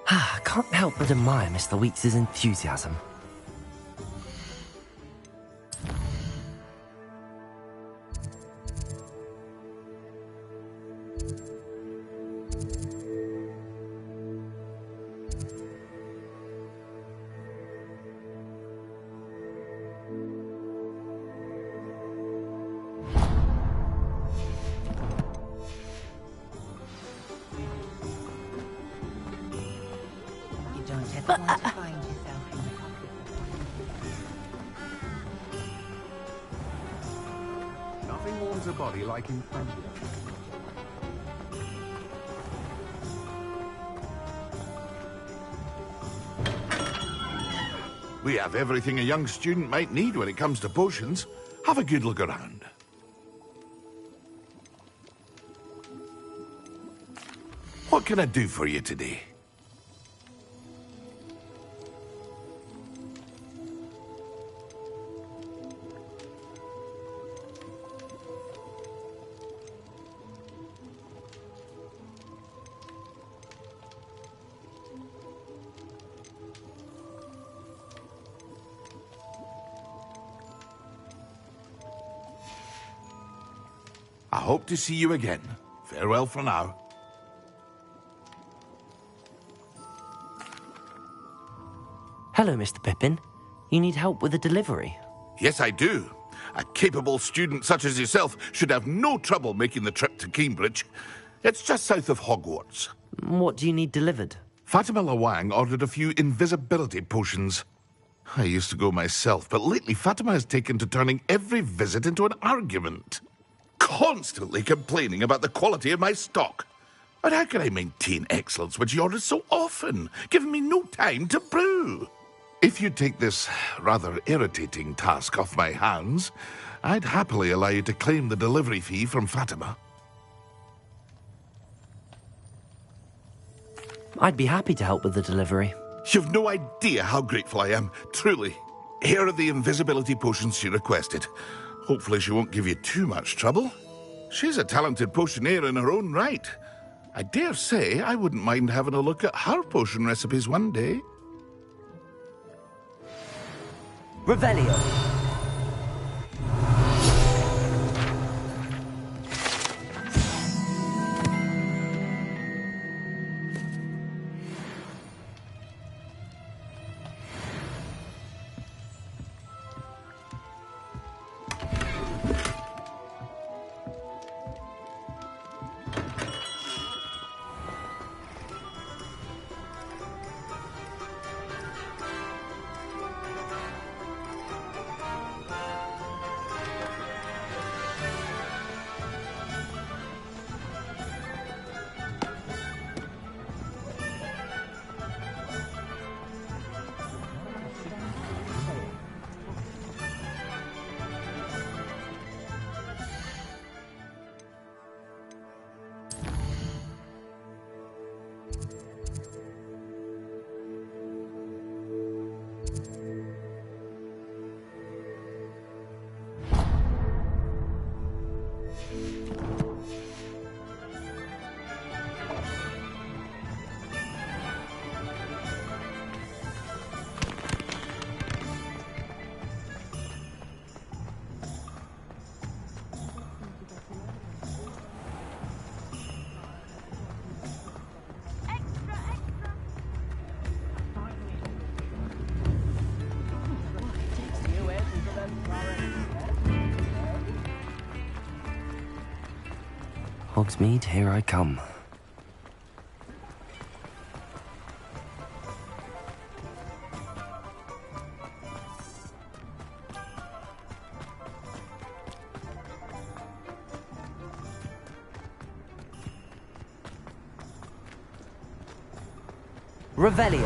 I can't help but admire Mr. Weeks' enthusiasm. Nothing warms a body like inflammation. We have everything a young student might need when it comes to potions. Have a good look around. What can I do for you today? I hope to see you again. Farewell for now. Hello, Mr. Pippin. You need help with a delivery? Yes, I do. A capable student such as yourself should have no trouble making the trip to Cambridge. It's just south of Hogwarts. What do you need delivered? Fatima Lawang ordered a few invisibility potions. I used to go myself, but lately Fatima has taken to turning every visit into an argument. Constantly complaining about the quality of my stock. But how can I maintain excellence when she orders so often, giving me no time to brew? If you take this rather irritating task off my hands, I'd happily allow you to claim the delivery fee from Fatima. I'd be happy to help with the delivery. You've no idea how grateful I am, truly. Here are the invisibility potions she requested. Hopefully she won't give you too much trouble. She's a talented potioneer in her own right. I dare say I wouldn't mind having a look at her potion recipes one day. Revelio. Hogsmeade, here I come. Revelio.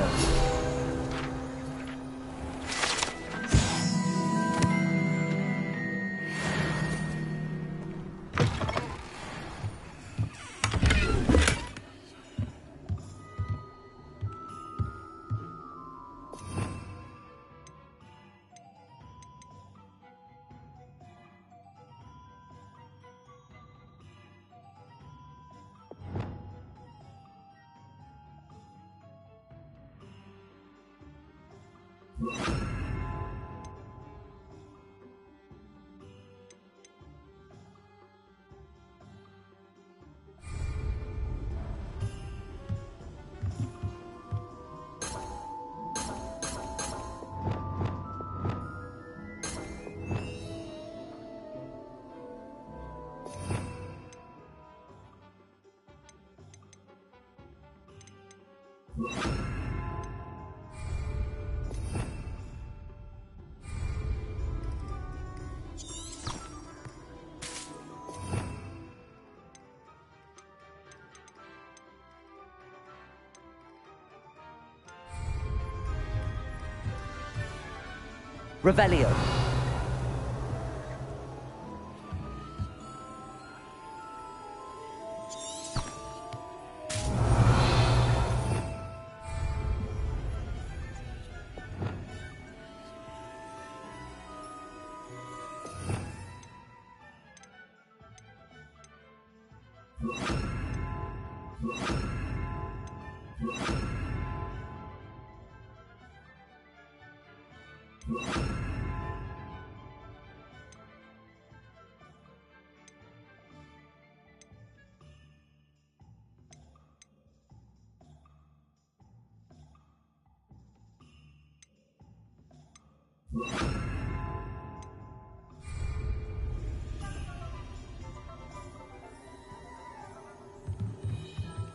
Revelio.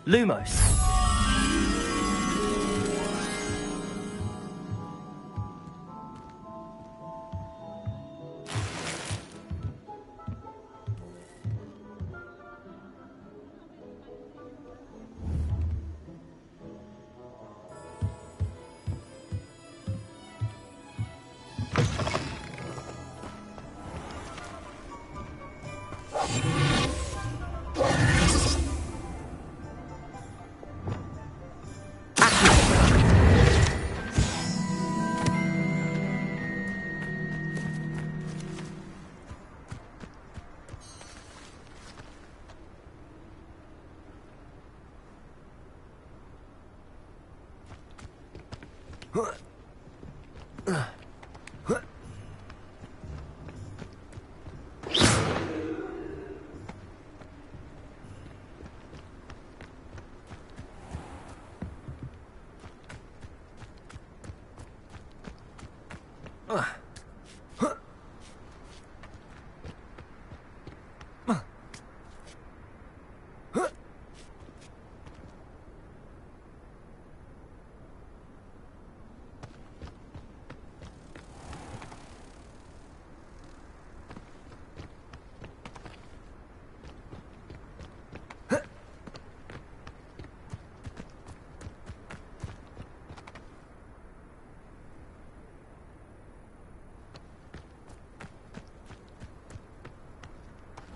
Lumos.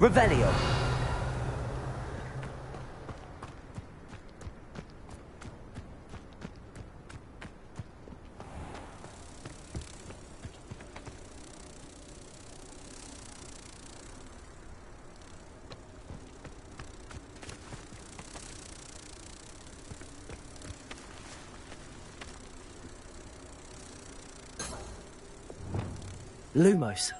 Revelio. Lumos.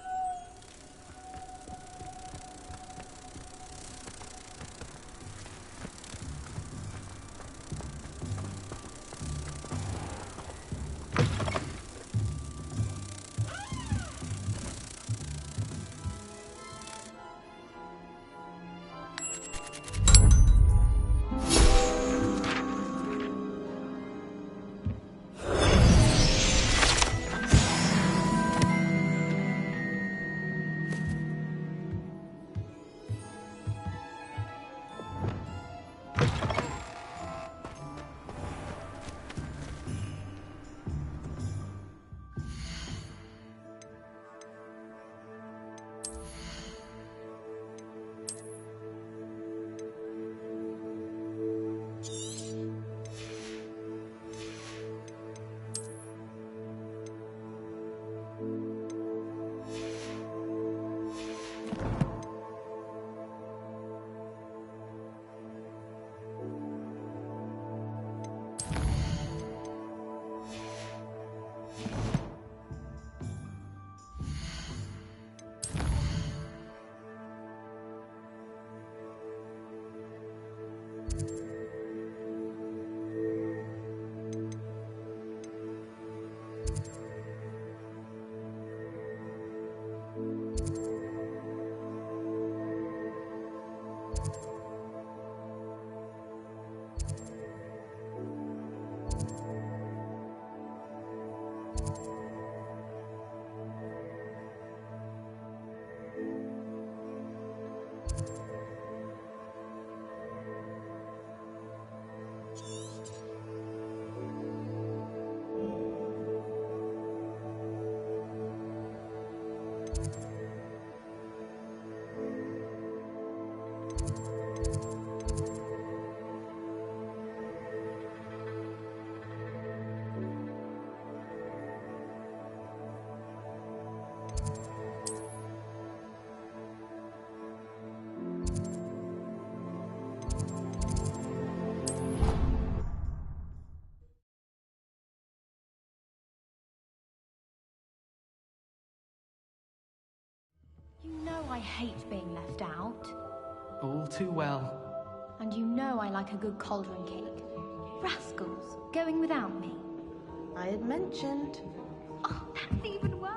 hate being left out. All too well. And you know I like a good cauldron cake. Rascals, going without me. I had mentioned. Oh, that's even worse.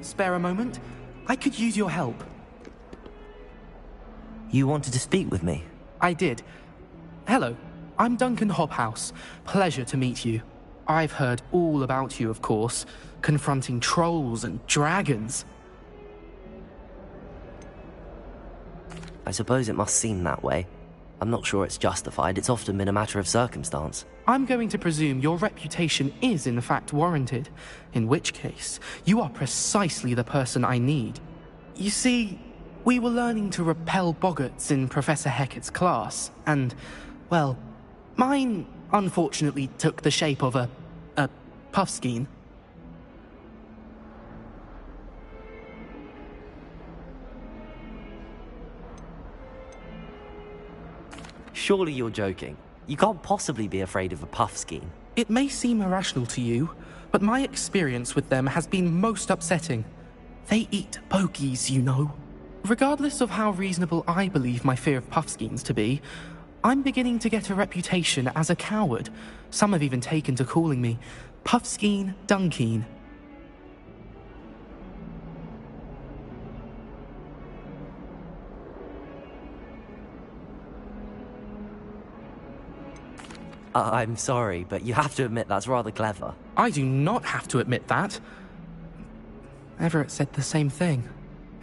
Spare a moment? I could use your help. You wanted to speak with me? I did. Hello, I'm Duncan Hobhouse. Pleasure to meet you. I've heard all about you, of course, confronting trolls and dragons. I suppose it must seem that way. I'm not sure it's justified. It's often been a matter of circumstance. I'm going to presume your reputation is in fact warranted, in which case, you are precisely the person I need. You see, we were learning to repel boggarts in Professor Hecat's class, and, well, mine unfortunately took the shape of a puffskein. Surely you're joking. You can't possibly be afraid of a puffskein. It may seem irrational to you, but my experience with them has been most upsetting. They eat pokies, you know. Regardless of how reasonable I believe my fear of puffskeins to be, I'm beginning to get a reputation as a coward. Some have even taken to calling me Puffskein Dunkeen. I'm sorry, but you have to admit that's rather clever. I do not have to admit that. Everett said the same thing.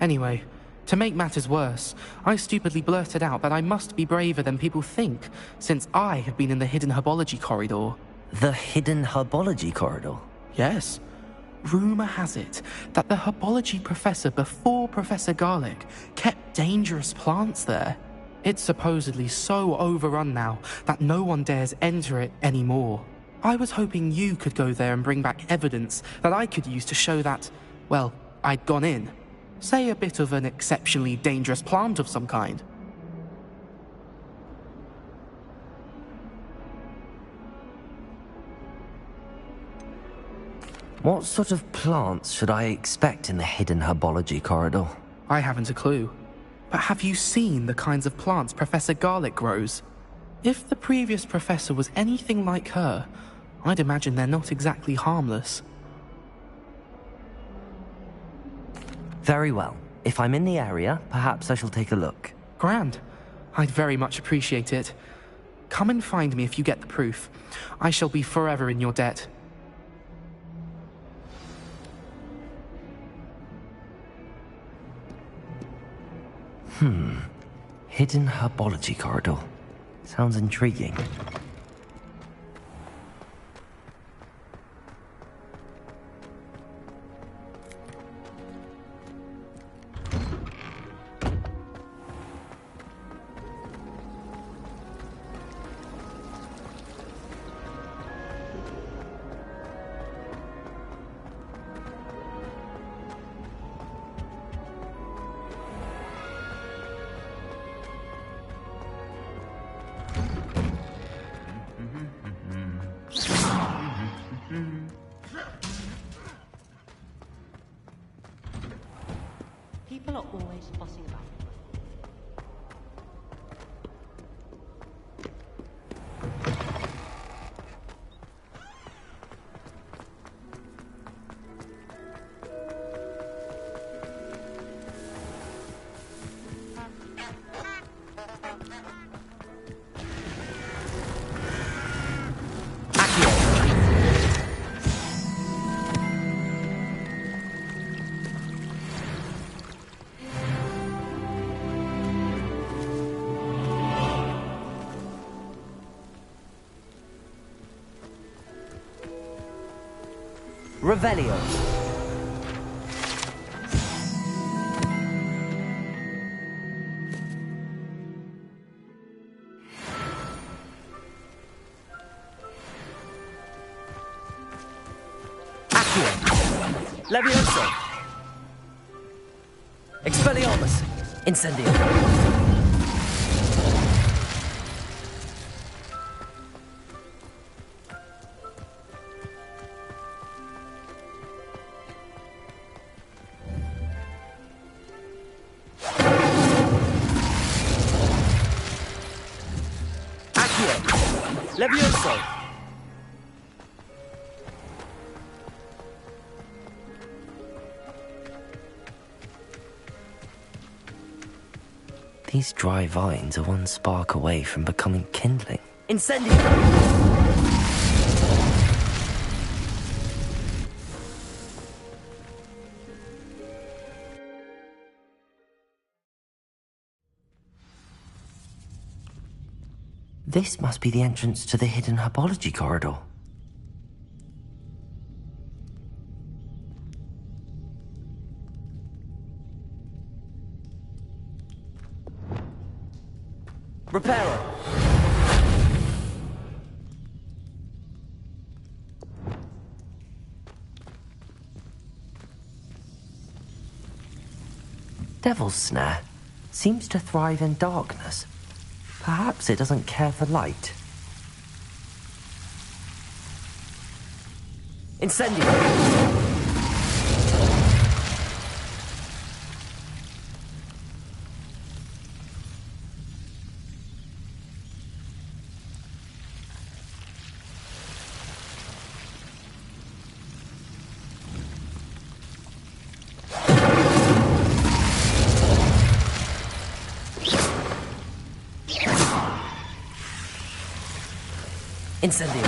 Anyway, to make matters worse, I stupidly blurted out that I must be braver than people think, since I have been in the hidden herbology corridor. The hidden herbology corridor? Yes. Rumour has it that the herbology professor before Professor Garlic kept dangerous plants there. It's supposedly so overrun now that no one dares enter it anymore. I was hoping you could go there and bring back evidence that I could use to show that, well, I'd gone in. Say a bit of an exceptionally dangerous plant of some kind. What sort of plants should I expect in the hidden herbology corridor? I haven't a clue. But have you seen the kinds of plants Professor Garlic grows? If the previous professor was anything like her, I'd imagine they're not exactly harmless. Very well. If I'm in the area, perhaps I shall take a look. Grand. I'd very much appreciate it. Come and find me if you get the proof. I shall be forever in your debt. Hidden herbology corridor. Sounds intriguing. People are always fussing about. Revelio. Accio. Levioso. Expelliarmus. Incendio. Levioso! These dry vines are one spark away from becoming kindling. Incendio! This must be the entrance to the hidden herbology corridor. Reparo! Devil's Snare seems to thrive in darkness. Perhaps it doesn't care for light. Incendio! Incendio.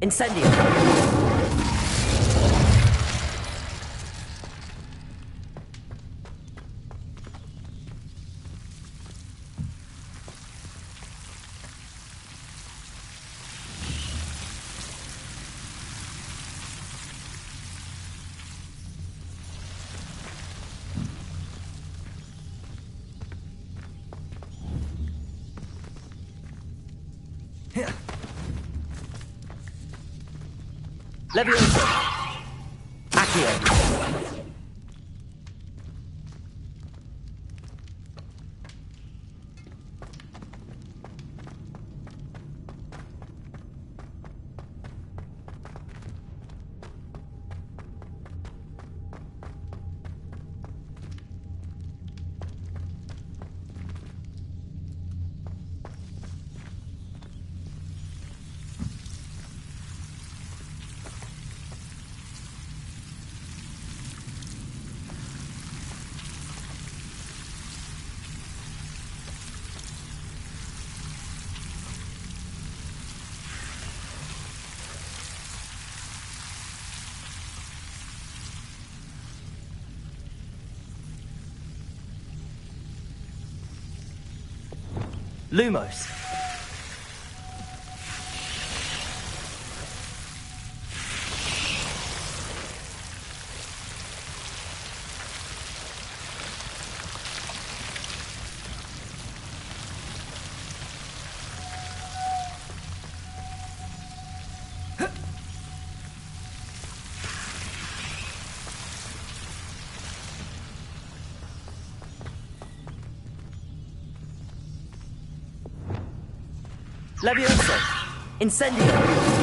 Incendio! Leviosa! Accio! Lumos. Leviosa! Incendio!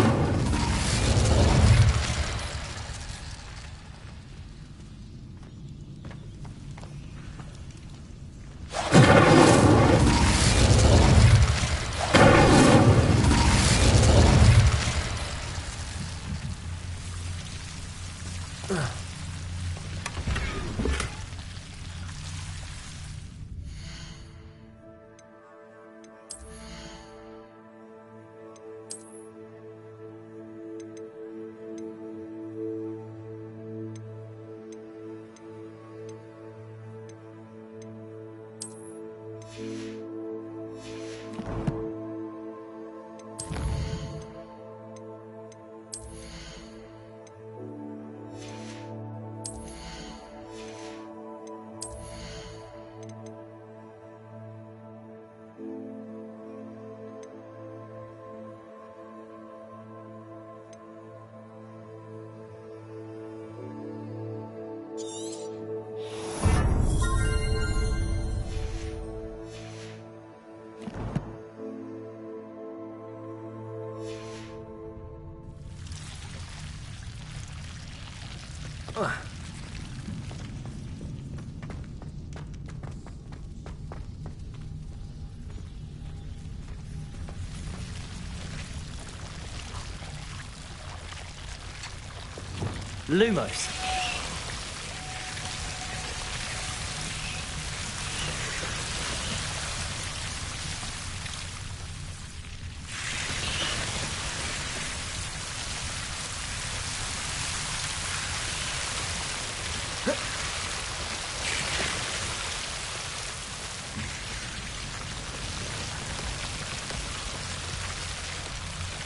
Lumos.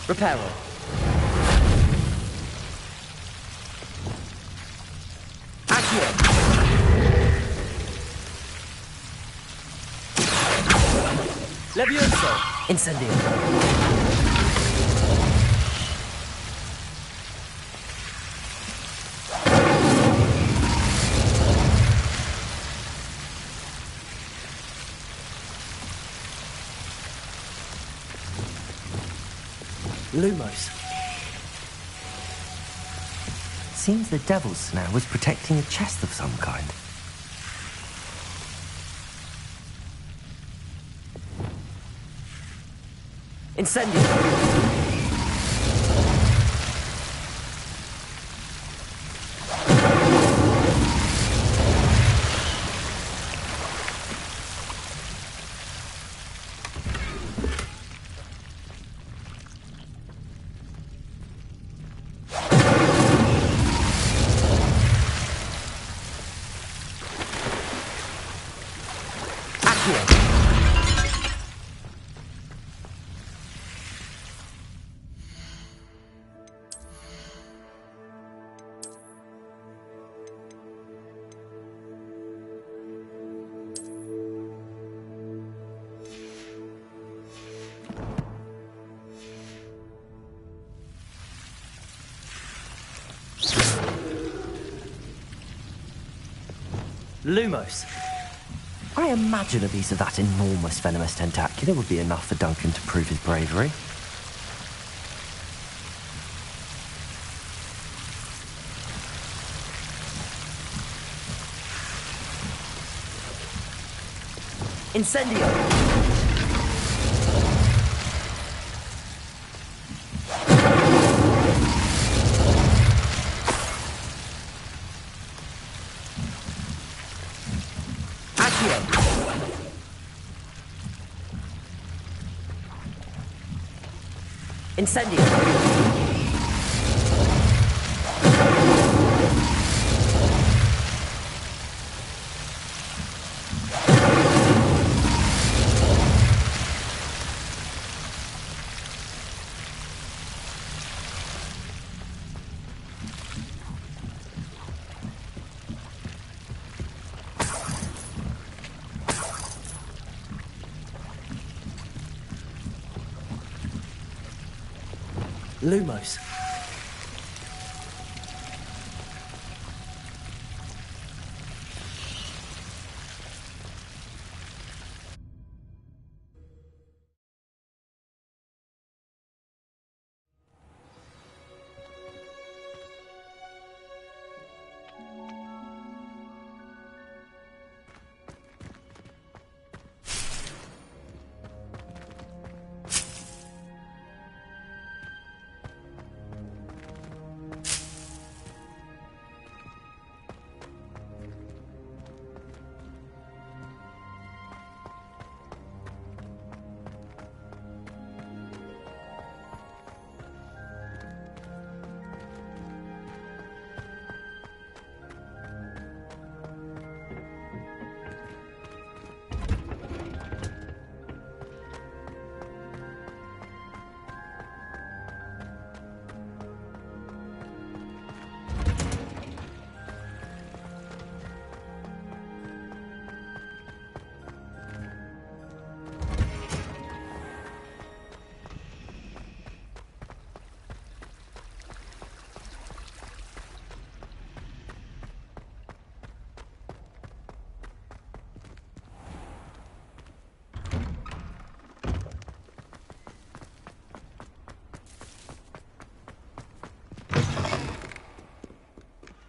Reparo. Accio. Levioso. Incendio. Lumos. Seems the devil's snare was protecting a chest of some kind. Incendio. Lumos. I imagine a piece of that enormous venomous tentacula would be enough for Duncan to prove his bravery. Incendio! Incendio! Lumos.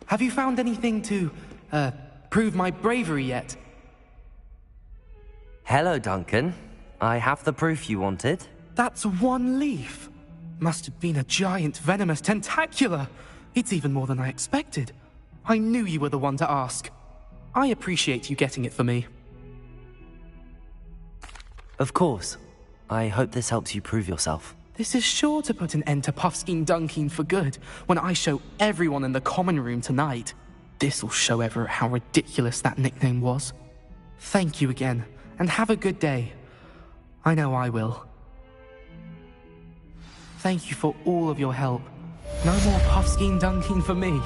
Have you found anything to, prove my bravery yet? Hello, Duncan. I have the proof you wanted. That's one leaf. Must have been a giant venomous tentacula. It's even more than I expected. I knew you were the one to ask. I appreciate you getting it for me. Of course. I hope this helps you prove yourself. This is sure to put an end to Puffskein Dunkeen for good when I show everyone in the common room tonight. This'll show Everett how ridiculous that nickname was. Thank you again, and have a good day. I know I will. Thank you for all of your help. No more Puffskein Dunkeen for me.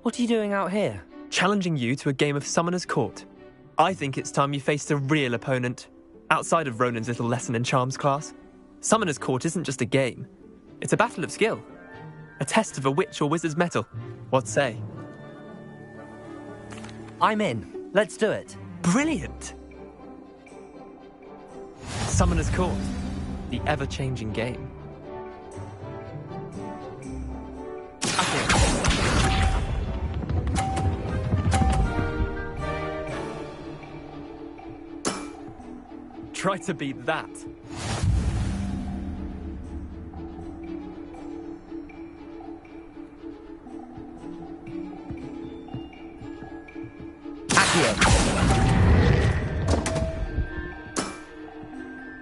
What are you doing out here? Challenging you to a game of Summoner's Court. I think it's time you faced a real opponent, outside of Ronan's little lesson in charms class. Summoner's Court isn't just a game. It's a battle of skill. A test of a witch or wizard's mettle. What say? I'm in. Let's do it. Brilliant! Summoner's Court. The ever-changing game. Try to beat that.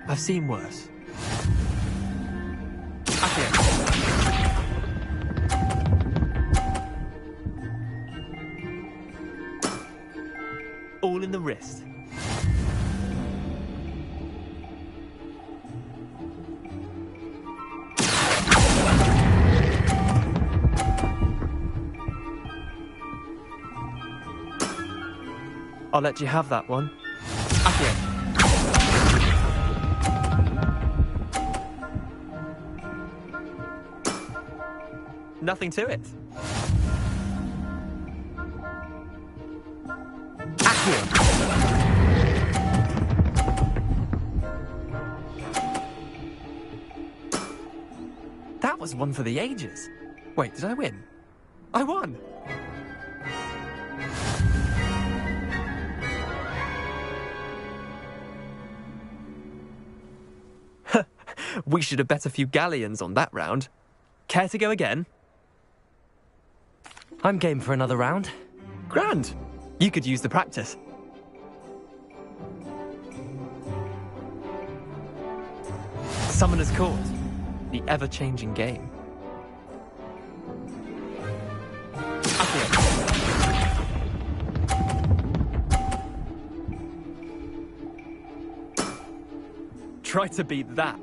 I've seen worse. All in the wrist. I'll let you have that one. Nothing to it. That was one for the ages. Wait, did I win? I won! We should have bet a few galleons on that round. Care to go again? I'm game for another round. Grand. You could use the practice. Summoner's Court. The ever-changing game. Try to beat that.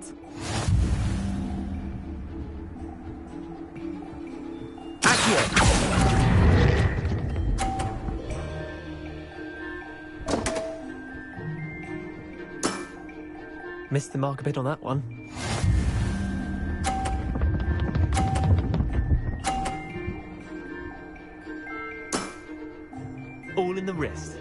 Missed the mark a bit on that one. All in the wrist.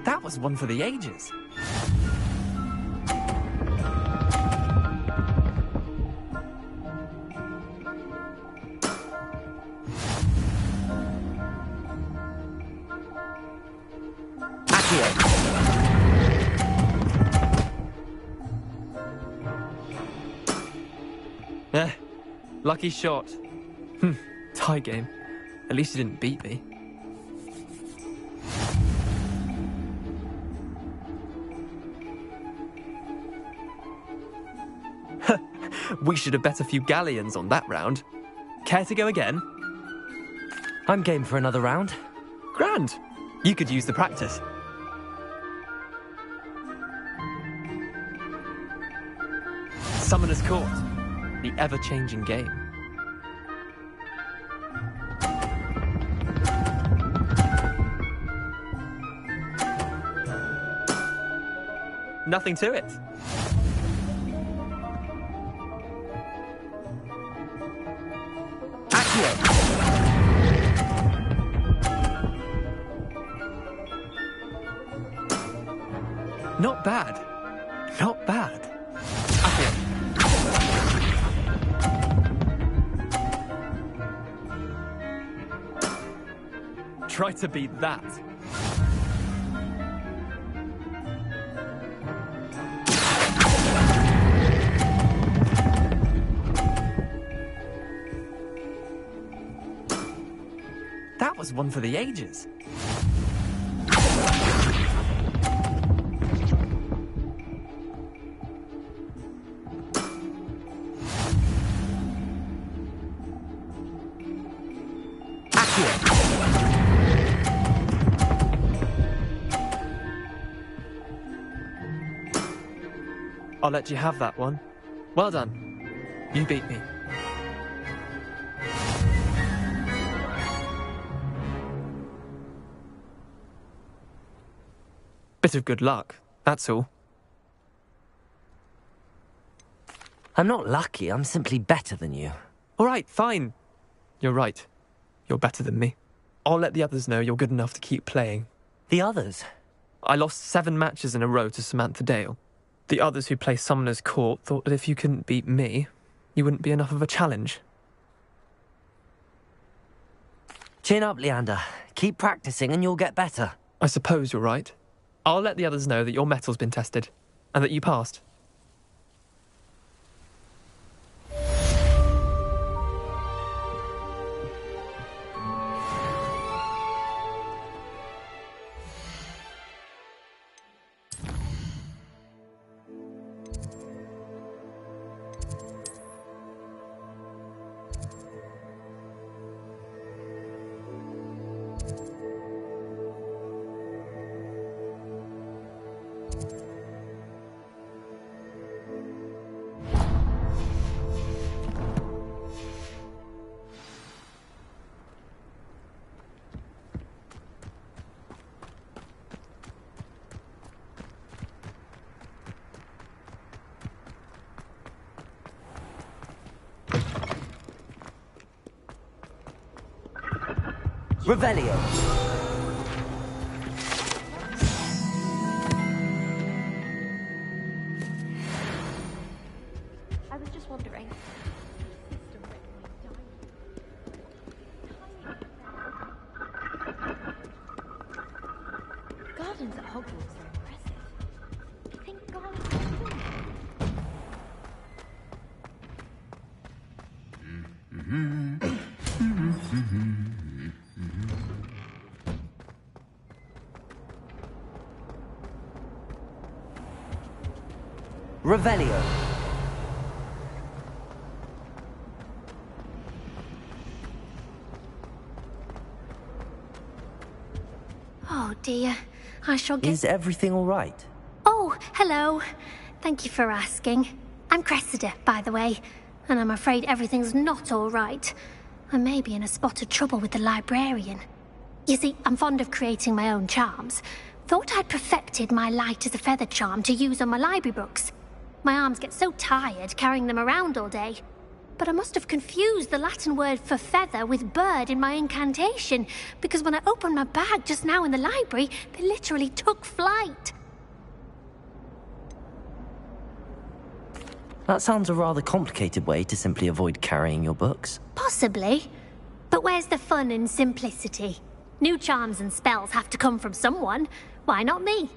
That was one for the ages. Lucky shot. Tie game. At least you didn't beat me. We should have bet a few galleons on that round. Care to go again? I'm game for another round. Grand. You could use the practice. Summoner's Court. The ever-changing game. Nothing to it. Not bad. Not bad. Try to beat that. That was one for the ages. I'll let you have that one. Well done. You beat me. Bit of good luck, that's all. I'm not lucky, I'm simply better than you. All right, fine. You're right. You're better than me. I'll let the others know you're good enough to keep playing. The others? I lost 7 matches in a row to Samantha Dale. The others who play Summoner's Court thought that if you couldn't beat me, you wouldn't be enough of a challenge. Chin up, Leander. Keep practicing and you'll get better. I suppose you're right. I'll let the others know that your metal's been tested, and that you passed. Revelio. I was just wondering. Gardens at Hogwarts are impressive. Do you think gardens are doing Revelio. Oh dear, I shall get... Is everything all right? Oh, hello. Thank you for asking. I'm Cressida, by the way, and I'm afraid everything's not all right. I may be in a spot of trouble with the librarian. You see, I'm fond of creating my own charms. Thought I'd perfected my light as a feather charm to use on my library books. My arms get so tired carrying them around all day. But I must have confused the Latin word for feather with bird in my incantation, because when I opened my bag just now in the library, they literally took flight. That sounds a rather complicated way to simply avoid carrying your books. Possibly. But where's the fun in simplicity? New charms and spells have to come from someone. Why not me?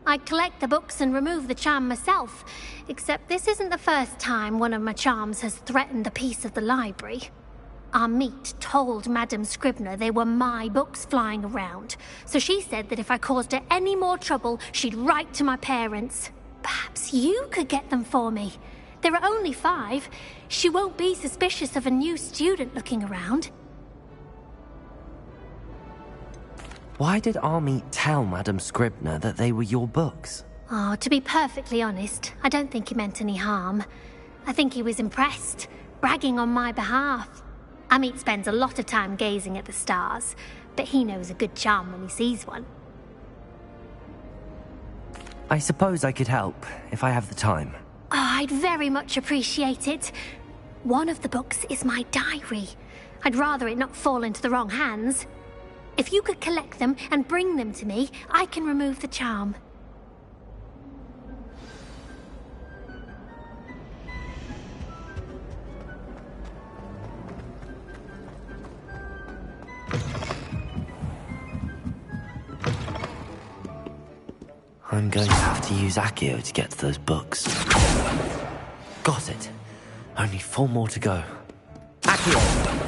I collect the books and remove the charm myself, except this isn't the first time one of my charms has threatened the peace of the library. Our meet told Madame Scribner they were my books flying around, so she said that if I caused her any more trouble, she'd write to my parents. Perhaps you could get them for me. There are only 5. She won't be suspicious of a new student looking around. Why did Army tell Madame Scribner that they were your books? Oh, to be perfectly honest, I don't think he meant any harm. I think he was impressed, bragging on my behalf. Amit spends a lot of time gazing at the stars, but he knows a good charm when he sees one. I suppose I could help, if I have the time. Oh, I'd very much appreciate it. One of the books is my diary. I'd rather it not fall into the wrong hands. If you could collect them and bring them to me, I can remove the charm. I'm going to have to use Accio to get to those books. Got it. Only 4 more to go. Accio!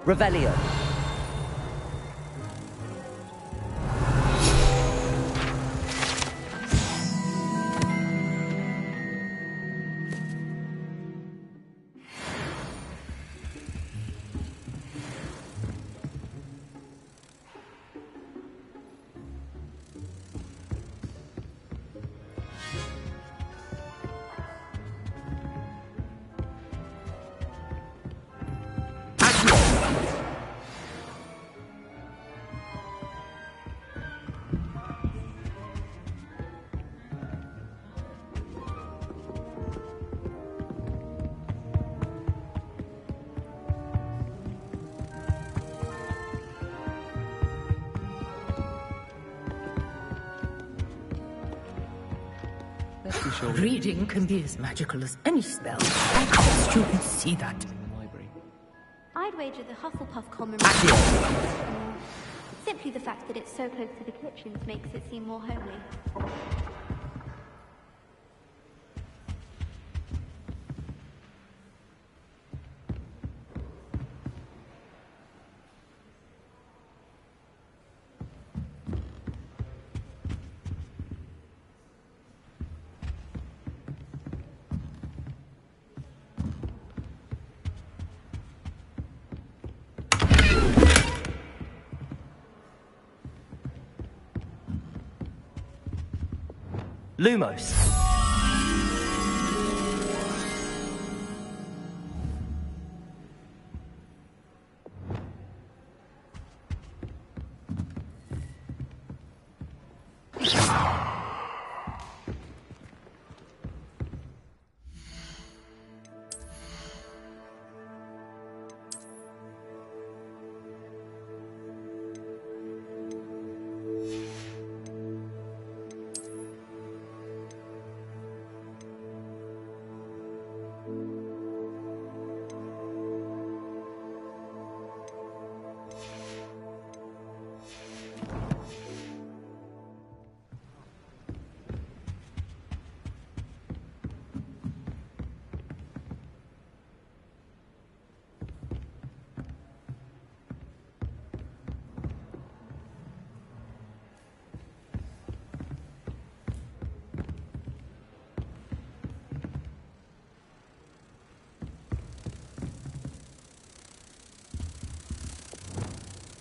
Revelio. Reading can be as magical as any spell. I students see that. I'd wager the Hufflepuff common simply the fact that it's so close to the kitchens makes it seem more homely. Lumos.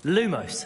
Lumos.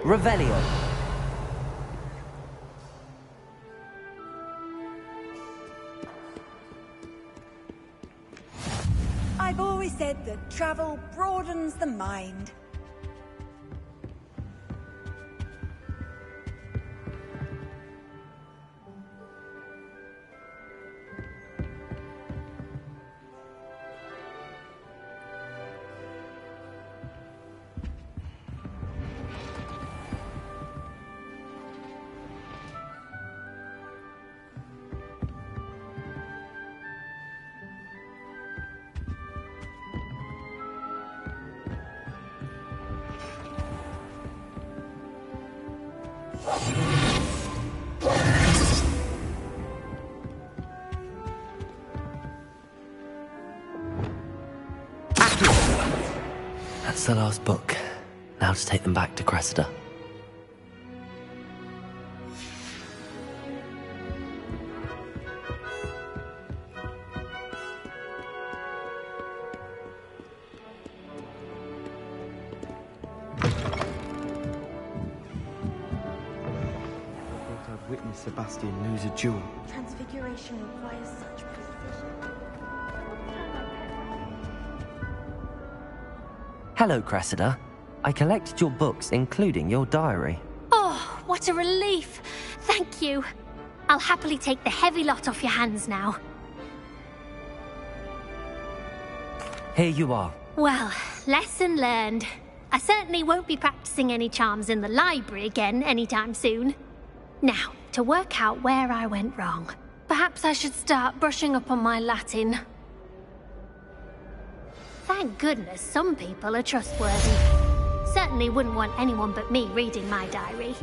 Revelio. I've always said that travel broadens the mind. That's the last book. Now to take them back to Cressida. I'd witness Sebastian lose a duel. Transfiguration requires such precision. Hello, Cressida. I collected your books, including your diary. Oh, what a relief. Thank you. I'll happily take the heavy lot off your hands now. Here you are. Well, lesson learned. I certainly won't be practicing any charms in the library again anytime soon. Now, to work out where I went wrong. Perhaps I should start brushing up on my Latin. Thank goodness some people are trustworthy. Certainly wouldn't want anyone but me reading my diary.